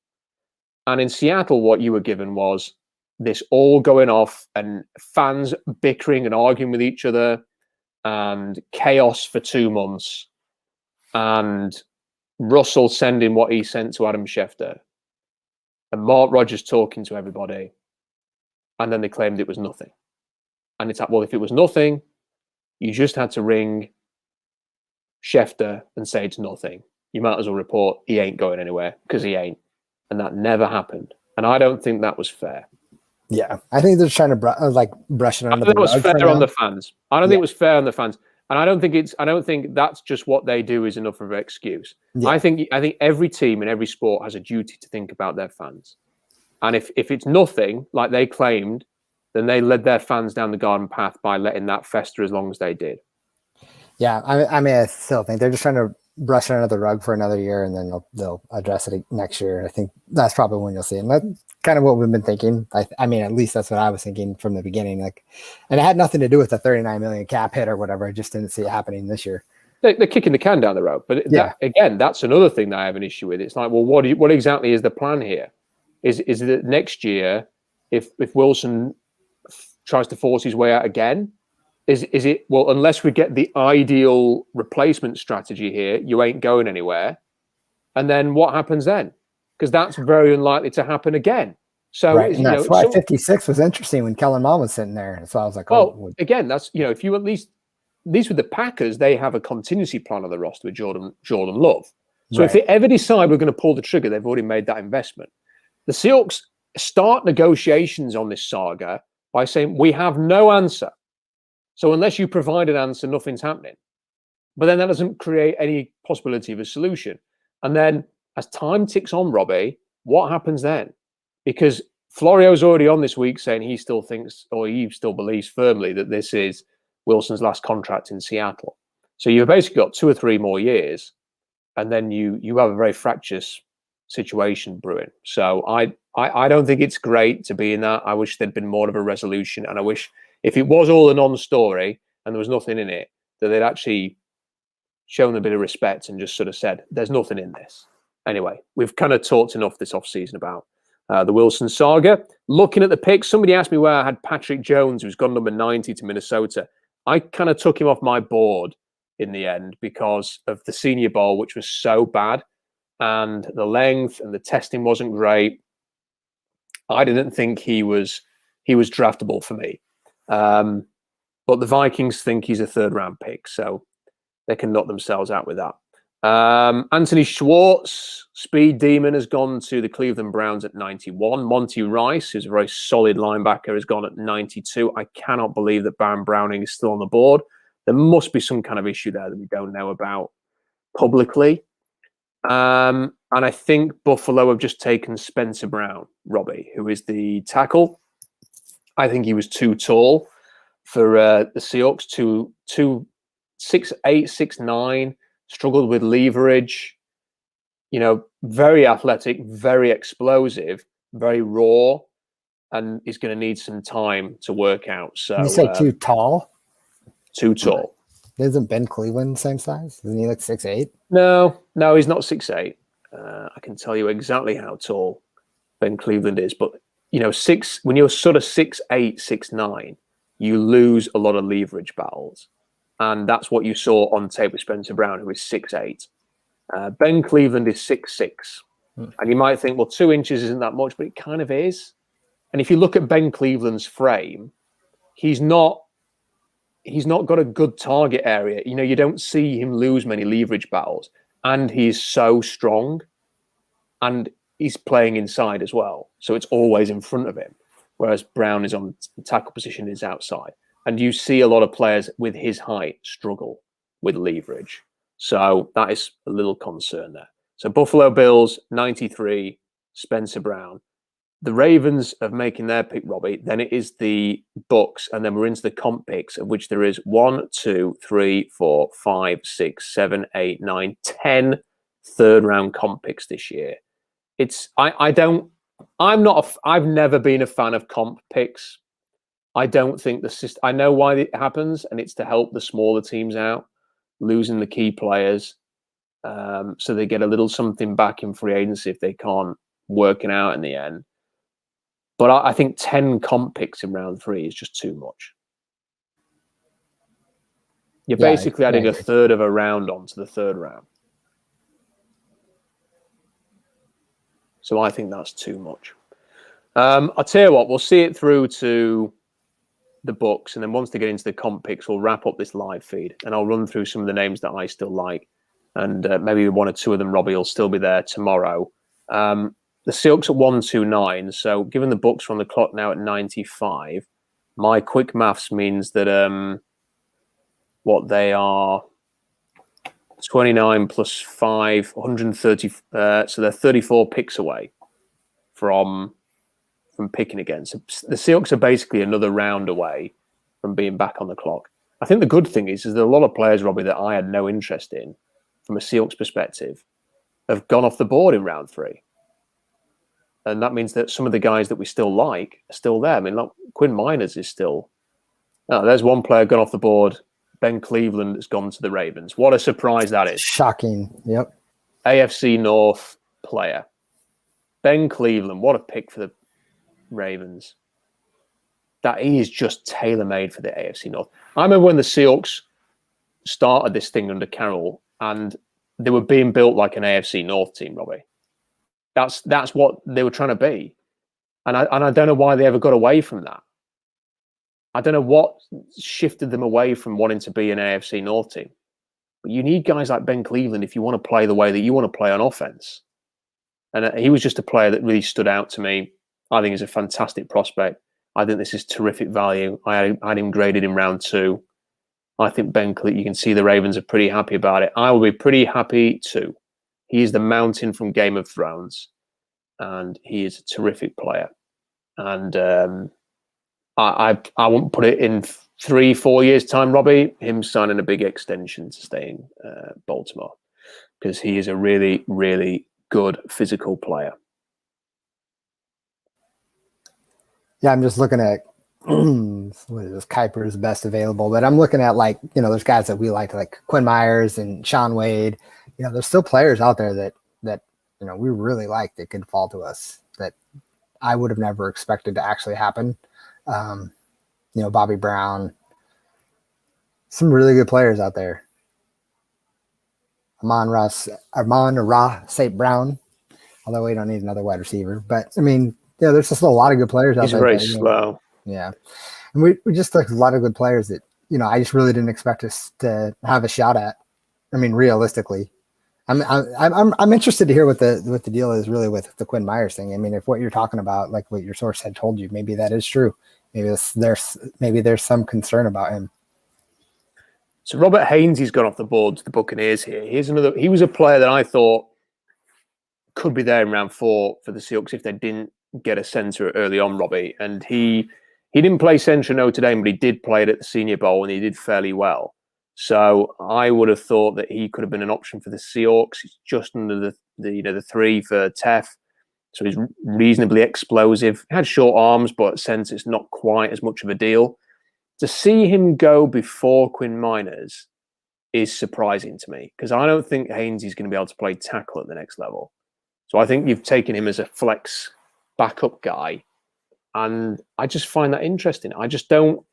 And in Seattle, what you were given was this all going off and fans bickering and arguing with each other and chaos for 2 months, and Russell sending what he sent to Adam Schefter and Mark Rodgers talking to everybody. And then they claimed it was nothing. And it's like, well, if it was nothing, you just had to ring Schefter and say it's nothing. You might as well report he ain't going anywhere, because he ain't. And that never happened. And I don't think that was fair. Yeah, I think they're trying to brush it under the rug. It was fair on the fans. I don't think it was fair on the fans. And I don't think that's just what they do is enough of an excuse. Yeah. I think every team in every sport has a duty to think about their fans. And if it's nothing, like they claimed, then they led their fans down the garden path by letting that fester as long as they did. Yeah, I mean, I still think they're just trying to brush it under the rug for another year, and then they'll address it next year. I think that's probably when you'll see it. And that's kind of what we've been thinking. I mean, at least that's what I was thinking from the beginning. Like, and it had nothing to do with the $39 million cap hit or whatever. I just didn't see it happening this year. They're kicking the can down the road. But that's another thing that I have an issue with. It's like, well, what exactly is the plan here? Is that next year if Wilson tries to force his way out again? Is it, well, unless we get the ideal replacement strategy here, you ain't going anywhere. And then what happens then? Because that's very unlikely to happen again. So, right. And that's why 56 was interesting when Kellen Mond was sitting there. So I was like, oh, again, that's, if you at least with the Packers, they have a contingency plan on the roster with Jordan Love. So if they ever decide we're going to pull the trigger, they've already made that investment. The Seahawks start negotiations on this saga by saying, we have no answer. So unless you provide an answer, nothing's happening. But then that doesn't create any possibility of a solution. And then as time ticks on, Robbie, what happens then? Because Florio's already on this week saying he still thinks, or he still believes firmly that this is Wilson's last contract in Seattle. So you've basically got 2 or 3 more years, and then you have a very fractious situation brewing. So I don't think it's great to be in that. I wish there'd been more of a resolution, and I wish if it was all a non-story and there was nothing in it, that they'd actually shown a bit of respect and just sort of said, there's nothing in this. Anyway, we've kind of talked enough this offseason about the Wilson saga. Looking at the picks, somebody asked me where I had Patrick Jones, who's gone number 90 to Minnesota. I kind of took him off my board in the end because of the Senior Bowl, which was so bad, and the length and the testing wasn't great. I didn't think he was draftable for me. But the Vikings think he's a 3rd-round pick, so they can knock themselves out with that. Anthony Schwartz, speed demon, has gone to the Cleveland Browns at 91. Monty Rice, who's a very solid linebacker, has gone at 92. I cannot believe that Baron Browning is still on the board. There must be some kind of issue there that we don't know about publicly. And I think Buffalo have just taken Spencer Brown, Robbie, who is the tackle. I think he was too tall for the Seahawks, 6'8", 6'9", struggled with leverage, very athletic, very explosive, very raw, and he's going to need some time to work out. So you say too tall? Too tall. Isn't Ben Cleveland the same size? Isn't he like 6'8"? No, he's not 6'8". I can tell you exactly how tall Ben Cleveland is, but when you're sort of 6'8", 6'9", you lose a lot of leverage battles. And that's what you saw on tape with Spencer Brown, who is 6'8". Ben Cleveland is 6'6". And you might think, well, 2 inches isn't that much, but it kind of is. And if you look at Ben Cleveland's frame, he's not got a good target area. You don't see him lose many leverage battles. And he's so strong. And he's playing inside as well. So it's always in front of him. Whereas Brown is on the tackle position, is outside. And you see a lot of players with his height struggle with leverage. So that is a little concern there. So Buffalo Bills, 93, Spencer Brown. The Ravens are making their pick, Robbie. Then it is the Bucks, and then we're into the comp picks, of which there is 1, 2, 3, 4, 5, 6, 7, 8, 9, 10 third-round comp picks this year. I've never been a fan of comp picks. I don't think the system. I know why it happens, and it's to help the smaller teams out, losing the key players, so they get a little something back in free agency if they can't work it out in the end. But I think 10 comp picks in round 3 is just too much. You're basically adding a third of a round onto the 3rd round. So I think that's too much. I'll tell you what, we'll see it through to the Bucks, and then once they get into the comp picks, we'll wrap up this live feed, and I'll run through some of the names that I still like, and maybe 1 or 2 of them, Robbie, will still be there tomorrow. The Seahawks at 129. So given the Bucks are on the clock now at 95, my quick maths means that they are 29 plus 5, 130. So they're 34 picks away from picking again. So the Seahawks are basically another round away from being back on the clock. I think the good thing is there are a lot of players, Robbie, that I had no interest in from a Seahawks perspective have gone off the board in round 3. And that means that some of the guys that we still like are still there. I mean, look, Quinn Miners is still... Oh, there's one player gone off the board. Ben Cleveland has gone to the Ravens. What a surprise that is. Shocking. Yep. AFC North player. Ben Cleveland, what a pick for Ravens. That he is just tailor-made for the AFC North. I remember when the Seahawks started this thing under Carroll, and they were being built like an AFC North team, Robbie. That's what they were trying to be. And I don't know why they ever got away from that. I don't know what shifted them away from wanting to be an AFC North team. But you need guys like Ben Cleveland if you want to play the way that you want to play on offense. And he was just a player that really stood out to me. I think he's a fantastic prospect. I think this is terrific value. I had him graded in round 2. I think Ben Cleveland, you can see the Ravens are pretty happy about it. I will be pretty happy too. He is the mountain from Game of Thrones, and he is a terrific player. And I won't put it in 3-4 years' time, Robbie, him signing a big extension to stay in Baltimore, because he is a really, really good physical player. Yeah, I'm just looking at what is this, Kuiper's best available, but I'm looking at, like, there's guys that we like Quinn Miners and Sean Wade. There's still players out there that we really like that could fall to us that I would have never expected to actually happen. Bobby Brown, some really good players out there. Amon-Ra St. Brown, although we don't need another wide receiver. But, there's just a lot of good players out there. He's very slow. Yeah. And we just like a lot of good players that, I just really didn't expect us to have a shot at. Realistically. I'm interested to hear what the deal is really with the Quinn Miners thing. If what you're talking about, like what your source had told you, maybe that is true. Maybe there's some concern about him. So Robert Haynes, he's gone off the board to the Buccaneers here. He was a player that I thought could be there in round 4 for the Seahawks if they didn't get a center early on, Robbie. And he didn't play center Notre Dame, but he did play it at the Senior Bowl, and he did fairly well. So I would have thought that he could have been an option for the Seahawks. He's just under the 3 for Tef. So he's reasonably explosive. He had short arms, but since it's not quite as much of a deal. To see him go before Quinn Miners is surprising to me, because I don't think Haynes is going to be able to play tackle at the next level. So I think you've taken him as a flex backup guy, and I just find that interesting. I don't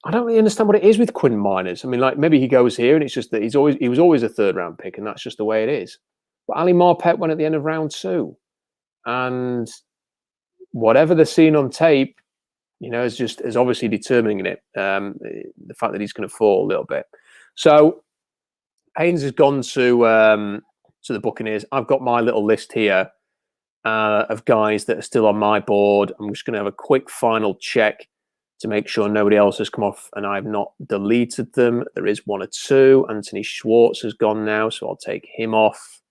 really understand what it is with Quinn Miners. Maybe he goes here and it's just that he was always a 3rd round pick, and that's just the way it is. But Ali Marpet went at the end of round 2, and whatever they're seeing on tape, is obviously determining it. The fact that he's going to fall a little bit. So Haynes has gone to the Buccaneers. I've got my little list here of guys that are still on my board. I'm just going to have a quick final check to make sure nobody else has come off and I've not deleted them. There is 1 or 2. Anthony Schwartz has gone now, so I'll take him off.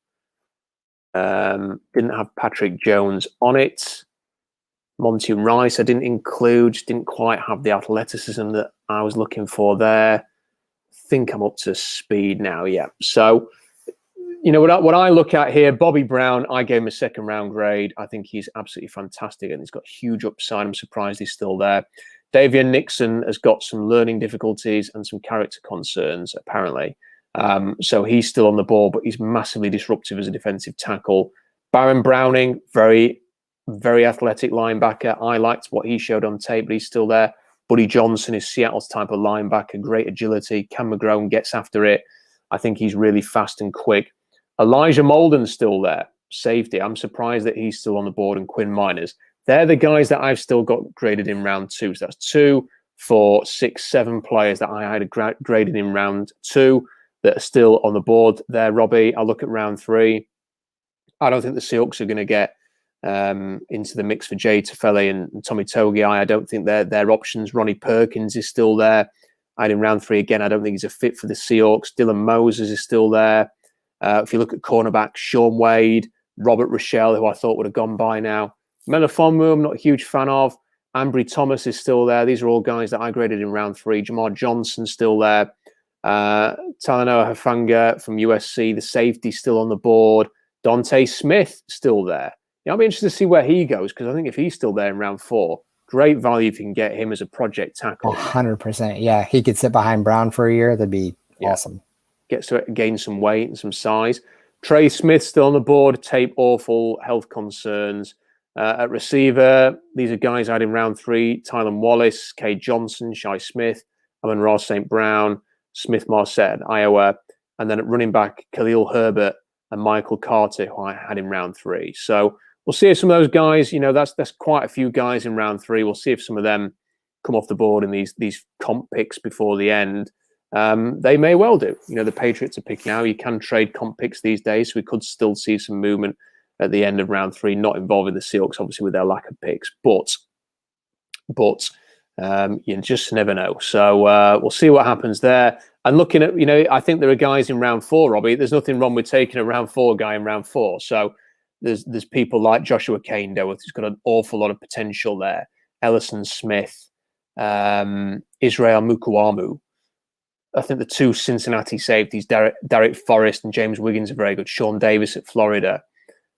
Didn't have Patrick Jones on it. Monty Rice I didn't include, just didn't quite have the athleticism that I was looking for there. I think I'm up to speed now, yeah. So, what I look at here, Bobby Brown, I gave him a 2nd round grade. I think he's absolutely fantastic and he's got huge upside. I'm surprised he's still there. Davian Nixon has got some learning difficulties and some character concerns, apparently. So he's still on the ball, but he's massively disruptive as a defensive tackle. Baron Browning, very, very athletic linebacker. I liked what he showed on tape, but he's still there. Buddy Johnson is Seattle's type of linebacker, great agility. Cam McGrone gets after it. I think he's really fast and quick. Elijah Molden's still there, safety. I'm surprised that he's still on the board, and Quinn Miners. They're the guys that I've still got graded in round 2. So that's 2, 4, 6, 7 players that I had graded in round 2 that are still on the board there, Robbie. I'll look at round 3. I don't think the Seahawks are going to get into the mix for Jay Tufele and Tommy Togiai. I don't think they're options. Ronnie Perkins is still there. I had in round 3 again. I don't think he's a fit for the Seahawks. Dylan Moses is still there. If you look at cornerback, Sean Wade, Robert Rochelle, who I thought would have gone by now. Melifonwu, I'm not a huge fan of. Ambry Thomas is still there. These are all guys that I graded in round 3. Jamar Johnson still there. Talanoa Hufanga from USC, the safety still on the board. Dante Smith still there. I'll be interested to see where he goes, because I think if he's still there in round 4, great value if you can get him as a project tackle. 100%. Yeah, he could sit behind Brown for a year. That'd be awesome. Gets to gain some weight and some size. Trey Smith still on the board. Tape awful, health concerns. At receiver, these are guys I had in round 3: Tylan Wallace, Kay Johnson, Shai Smith, Amon-Ra St. Brown, Smith Marset, Iowa. And then at running back, Khalil Herbert and Michael Carter, who I had in round 3. So we'll see if some of those guys, that's quite a few guys in round 3. We'll see if some of them come off the board in these comp picks before the end. They may well do. The Patriots are picking now. You can trade comp picks these days, so we could still see some movement at the end of round 3, not involving the Seahawks, obviously, with their lack of picks. But you just never know. So we'll see what happens there. And looking at, I think there are guys in round 4, Robbie. There's nothing wrong with taking a round 4 guy in round 4. So there's people like Joshua Kane, who's got an awful lot of potential there. Ellison Smith, Israel Mukuamu. I think the 2 Cincinnati safeties, Derek Forrest and James Wiggins, are very good. Sean Davis at Florida.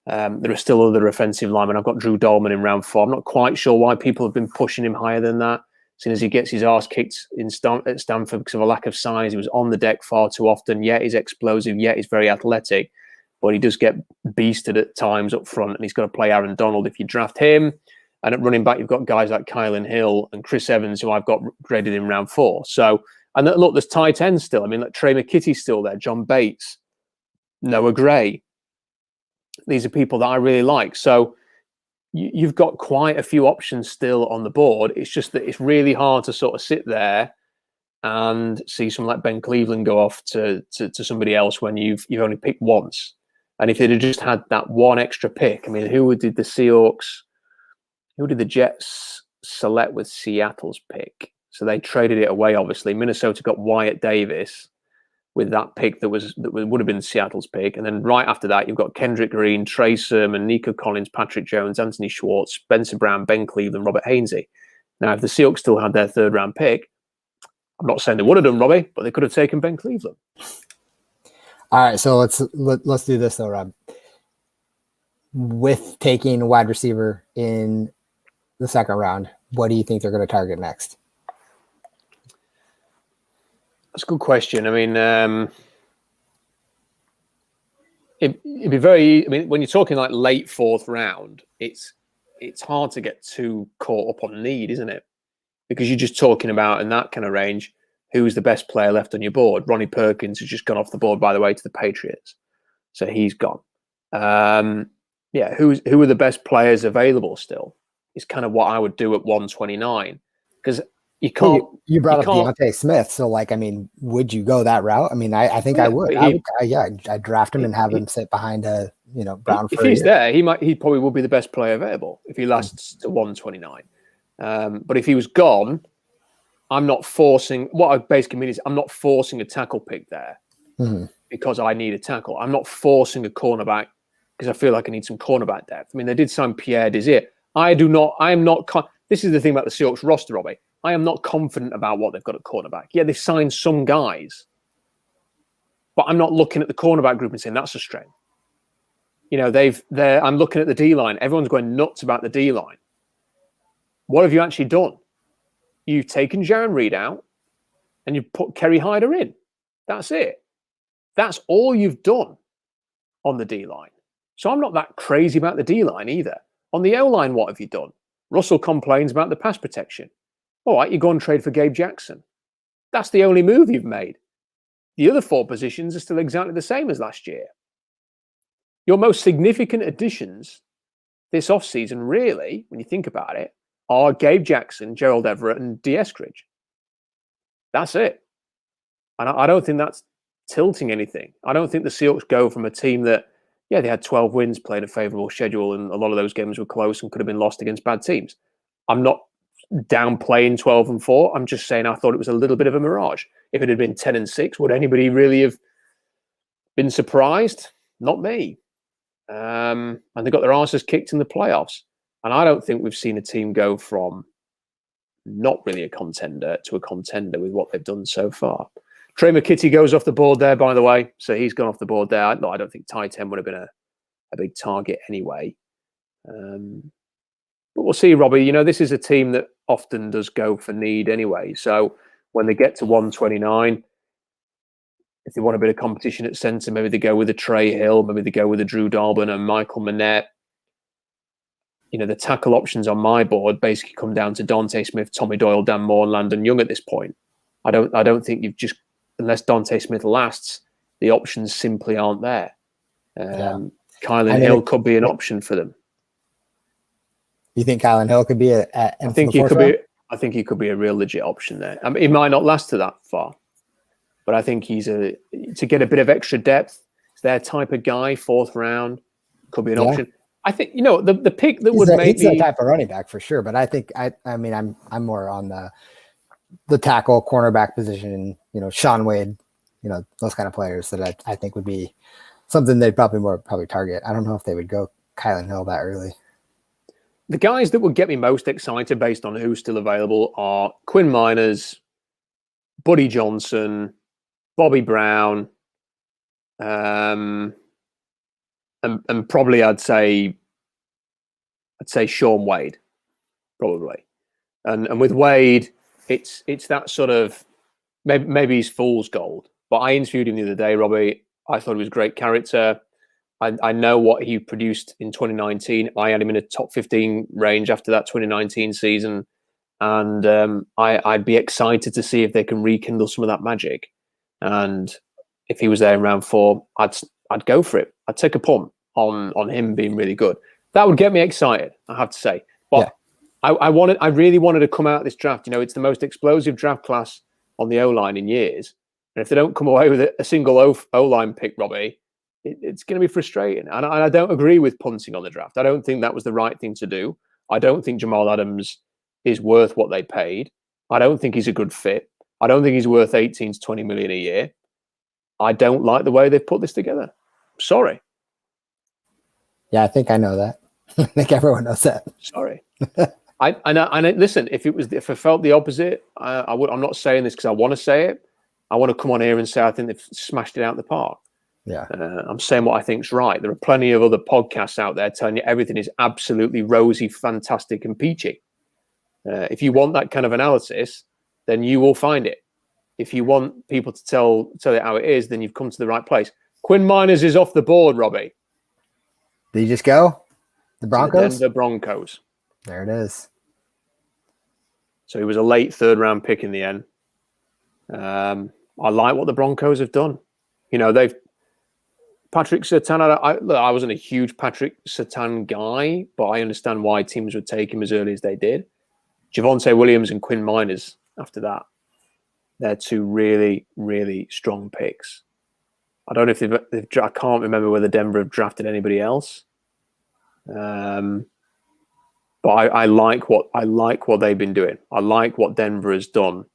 There are still other offensive linemen. I've got Drew Dolmen in round 4. I'm not quite sure why people have been pushing him higher than that. As soon as he gets his arse kicked at Stanford because of a lack of size, he was on the deck far too often. Yeah, he's explosive. Yeah, he's very athletic. But he does get beasted at times up front, and he's got to play Aaron Donald if you draft him. And at running back, you've got guys like Kylan Hill and Chris Evans, who I've got graded in round 4. So, and look, there's tight ends still. I mean, like Trey McKitty's still there, John Bates, Noah Gray. These are people that I really like. So you've got quite a few options still on the board. It's just that it's really hard to sort of sit there and see someone like Ben Cleveland go off to somebody else when you've only picked once. And if they'd have just had that one extra pick, I mean, who did the Jets select with Seattle's pick? So they traded it away, obviously. Minnesota got Wyatt Davis with that pick that would have been Seattle's pick. And then right after that, you've got Kendrick Green, Trey Sermon, Nico Collins, Patrick Jones, Anthony Schwartz, Spencer Brown, Ben Cleveland, Robert Hainsey. Now, if the Seahawks still had their 3rd round pick, I'm not saying they would have done, Robbie, but they could have taken Ben Cleveland. All right, so let's do this though, Rob. With taking a wide receiver in the 2nd round, what do you think they're going to target next? That's a good question. I mean, it'd be very. I mean, when you're talking like late 4th round, it's hard to get too caught up on need, isn't it? Because you're just talking about in that kind of range, who's the best player left on your board? Ronnie Perkins has just gone off the board, by the way, to the Patriots, so he's gone. Yeah, who are the best players available still? Is kind of what I would do at 129, because. You brought up Deontay Smith, so would you go that route? I mean, I think I would. I'd draft him and have him sit behind Brown. If he's there, he probably will be the best player available if he lasts to 129. But if he was gone, I'm not forcing. What I basically mean is I'm not forcing a tackle pick there because I need a tackle. I'm not forcing a cornerback because I feel like I need some cornerback depth. I mean, they did sign Pierre Desir. I am not. This is the thing about the Seahawks roster, Robbie. I am not confident about what they've got at cornerback. Yeah, they've signed some guys, but I'm not looking at the cornerback group and saying that's a strength. I'm looking at the D-line. Everyone's going nuts about the D-line. What have you actually done? You've taken Jaron Reed out and you've put Kerry Hyder in. That's it. That's all you've done on the D-line. So I'm not that crazy about the D-line either. On the O-line, what have you done? Russell complains about the pass protection. All right, you go and trade for Gabe Jackson. That's the only move you've made. The other 4 positions are still exactly the same as last year. Your most significant additions this offseason, really, when you think about it, are Gabe Jackson, Gerald Everett, and D'Wayne Eskridge. That's it. And I don't think that's tilting anything. I don't think the Seahawks go from a team that, yeah, they had 12 wins, played a favorable schedule, and a lot of those games were close and could have been lost against bad teams. I'm not downplaying 12-4. I'm just saying I thought it was a little bit of a mirage. If it had been 10-6, would anybody really have been surprised? Not me. And they got their asses kicked in the playoffs. And I don't think we've seen a team go from not really a contender to a contender with what they've done so far. Trey McKitty goes off the board there, by the way. So he's gone off the board there. No, I don't think tight end would have been a big target anyway. But we'll see, Robbie. This is a team that often does go for need anyway. So when they get to 129, if they want a bit of competition at centre, maybe they go with a Trey Hill, maybe they go with a Drew Dolben and Michael Manette. the tackle options on my board basically come down to Dante Smith, Tommy Doyle, Dan Moore, and Landon Young at this point. I don't think you've just, unless Dante Smith lasts, the options simply aren't there. Kylan Hill could be an option for them. You think Kylan Hill could be I think he could be a real legit option there. I mean, he might not last to that far, but I think he's to get a bit of extra depth. It's their type of guy, 4th round, could be an option. I think the pick that he's that type of running back for sure. But I think I'm more on the tackle cornerback position. Sean Wade, those kind of players that I think would be something they'd probably target. I don't know if they would go Kylan Hill that early. The guys that would get me most excited based on who's still available are Quinn Miners, Buddy Johnson, Bobby Brown, and probably I'd say Sean Wade, probably. And with Wade, it's that sort of maybe he's fool's gold. But I interviewed him the other day, Robbie. I thought he was a great character. I know what he produced in 2019. I had him in a top 15 range after that 2019 season. And I'd be excited to see if they can rekindle some of that magic. And if he was there in round 4, I'd go for it. I'd take a punt on him being really good. That would get me excited, I have to say. But I really wanted to come out of this draft. It's the most explosive draft class on the O-line in years. And if they don't come away with a single O-line pick, Robbie, it's going to be frustrating. And I don't agree with punting on the draft. I don't think that was the right thing to do. I don't think Jamal Adams is worth what they paid. I don't think he's a good fit. I don't think he's worth 18 to 20 million a year. I don't like the way they've put this together. Sorry. Yeah, I think I know that. I think everyone knows that. Sorry. Listen, if I felt the opposite, I'm not saying this because I want to say it. I want to come on here and say I think they've smashed it out of the park. Yeah. I'm saying what I think's right. There are plenty of other podcasts out there telling you everything is absolutely rosy, fantastic, and peachy. If you want that kind of analysis, then you will find it. If you want people to tell it how it is, then you've come to the right place. Quinn Miners is off the board, Robbie. Did he just go? The Broncos? The Broncos. There it is. So he was a late 3rd round pick in the end. I like what the Broncos have done. Patrick Surtain, I wasn't a huge Patrick Surtain guy, but I understand why teams would take him as early as they did. Javonte Williams and Quinn Miners after that. They're 2 really, really strong picks. I don't know if I can't remember whether Denver have drafted anybody else. But I like what they've been doing. I like what Denver has done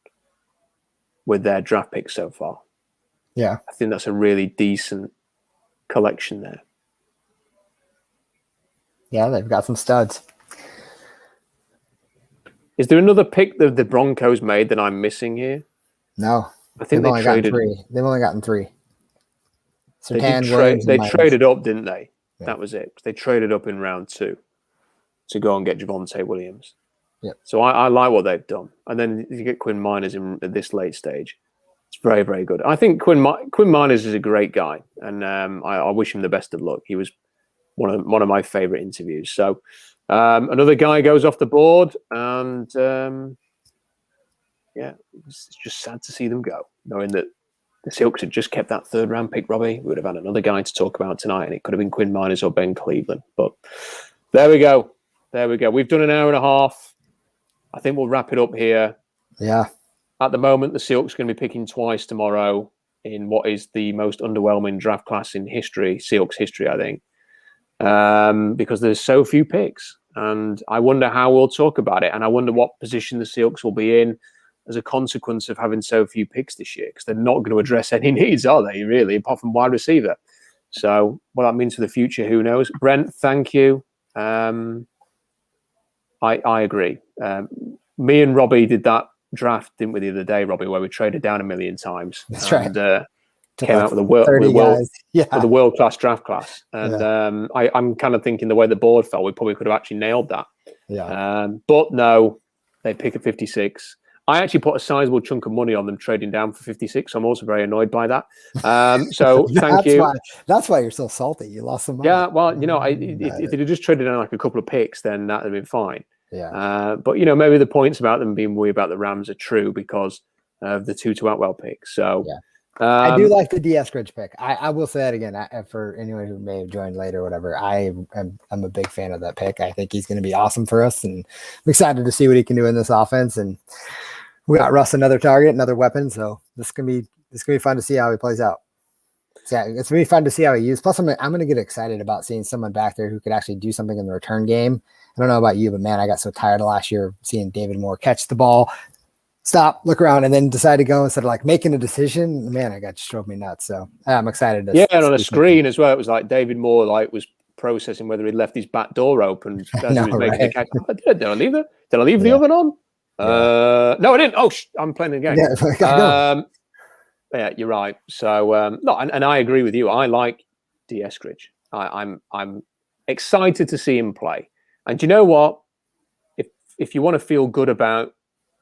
with their draft picks so far. Yeah. I think that's a really decent collection there. Yeah, they've got some studs. Is there another pick that the Broncos made that I'm missing here? No. I think they've only gotten 3. They've only gotten 3. They traded up, didn't they? Yeah. That was it. They traded up in round 2 to go and get Javonte Williams. Yeah. So I like what they've done. And then you get Quinn Miners at this late stage. It's very, very good. I think Quinn Miners is a great guy, and I wish him the best of luck. He was one of my favorite interviews. So another guy goes off the board, and it's just sad to see them go, knowing that the Seahawks had just kept that 3rd round pick, Robbie. We would have had another guy to talk about tonight, and it could have been Quinn Miners or Ben Cleveland. But there we go. We've done an hour and a half. I think we'll wrap it up here. Yeah. At the moment, the Seahawks are going to be picking twice tomorrow in what is the most underwhelming draft class in history, Seahawks history, I think, because there's so few picks. And I wonder how we'll talk about it. And I wonder what position the Seahawks will be in as a consequence of having so few picks this year, because they're not going to address any needs, are they, really, apart from wide receiver? So what that means for the future, who knows? Brent, thank you. I agree. Me and Robbie did that draft, didn't we, the other day, Robbie, where we traded down 1 million times. That's and, right. Came out with a world-class draft class. And I'm kind of thinking the way the board fell, we probably could have actually nailed that. Yeah. But no, they pick at 56. I actually put a sizable chunk of money on them trading down for 56. So I'm also very annoyed by that. So thank you. That's why you're so salty. You lost some money. Yeah, well, if they'd have just traded down like a couple of picks, then that would have been fine. Yeah. But maybe the points about them being worried about the Rams are true because of the Tutu Atwell pick. So yeah. I do like the Eskridge pick. I will say that again for anyone who may have joined later or whatever. I'm a big fan of that pick. I think he's going to be awesome for us, and I'm excited to see what he can do in this offense. And we got Russ another target, another weapon. So this is gonna be fun to see how he plays out. So yeah, it's really fun to see how he uses. Plus, I'm going to get excited about seeing someone back there who could actually do something in the return game. I don't know about you, but man, I got so tired of last year seeing David Moore catch the ball, stop, look around, and then decide to go instead of like making a decision. Man, it just drove me nuts. So I'm excited. And on a screen as well, it was like David Moore was processing whether he'd left his back door open as he was making the catch. Did I leave it? Did I leave the oven on? No, I didn't. Oh, I'm playing the game. Yeah, you're right. So no, and I agree with you. I like Eskridge. I'm excited to see him play. And you know what? If you want to feel good about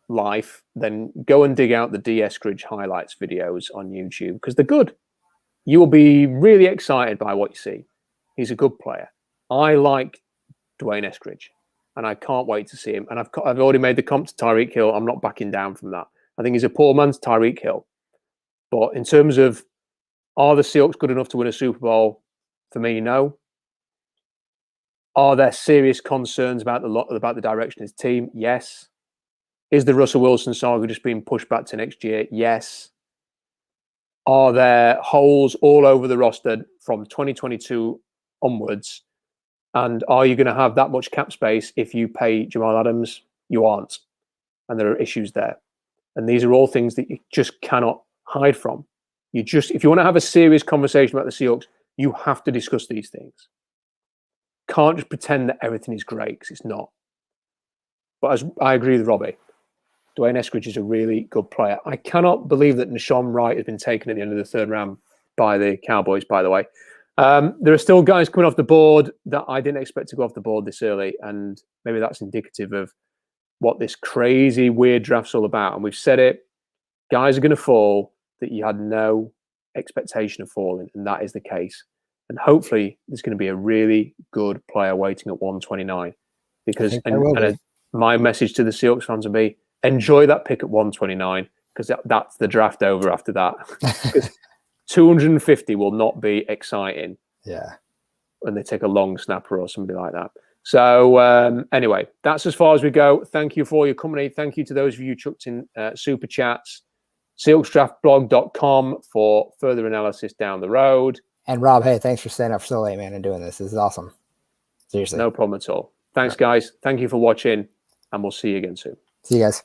life, then go and dig out the Eskridge highlights videos on YouTube because they're good. You will be really excited by what you see. He's a good player. I like D'Wayne Eskridge, and I can't wait to see him. And I've already made the comp to Tyreek Hill. I'm not backing down from that. I think he's a poor man's Tyreek Hill. But in terms of are the Seahawks good enough to win a Super Bowl? For me, no. Are there serious concerns about the direction of his team? Yes. Is the Russell Wilson saga just being pushed back to next year? Yes. Are there holes all over the roster from 2022 onwards? And are you going to have that much cap space if you pay Jamal Adams? You aren't. And there are issues there. And these are all things that you just cannot hide from. If you want to have a serious conversation about the Seahawks, you have to discuss these things. Can't just pretend that everything is great because it's not. But as I agree with Robbie, D'Wayne Eskridge is a really good player. I cannot believe that Nahshon Wright has been taken at the end of the third round by the Cowboys, by the way. There are still guys coming off the board that I didn't expect to go off the board this early, and maybe that's indicative of what this crazy, weird draft's all about. And we've said it, guys are going to fall that you had no expectation of falling, and that is the case. And hopefully there's going to be a really good player waiting at 129 because my message to the Seahawks fans will be enjoy that pick at 129 because that's the draft over after that. Because 250 will not be exciting. Yeah. When they take a long snapper or somebody like that. So anyway, that's as far as we go. Thank you for all your company. Thank you to those of you who chucked in super chats. SeahawksDraftBlog.com for further analysis down the road. And Rob, hey, thanks for staying up so late, man, and doing this. This is awesome. Seriously. No problem at all. Thanks, guys. Thank you for watching, and we'll see you again soon. See you guys.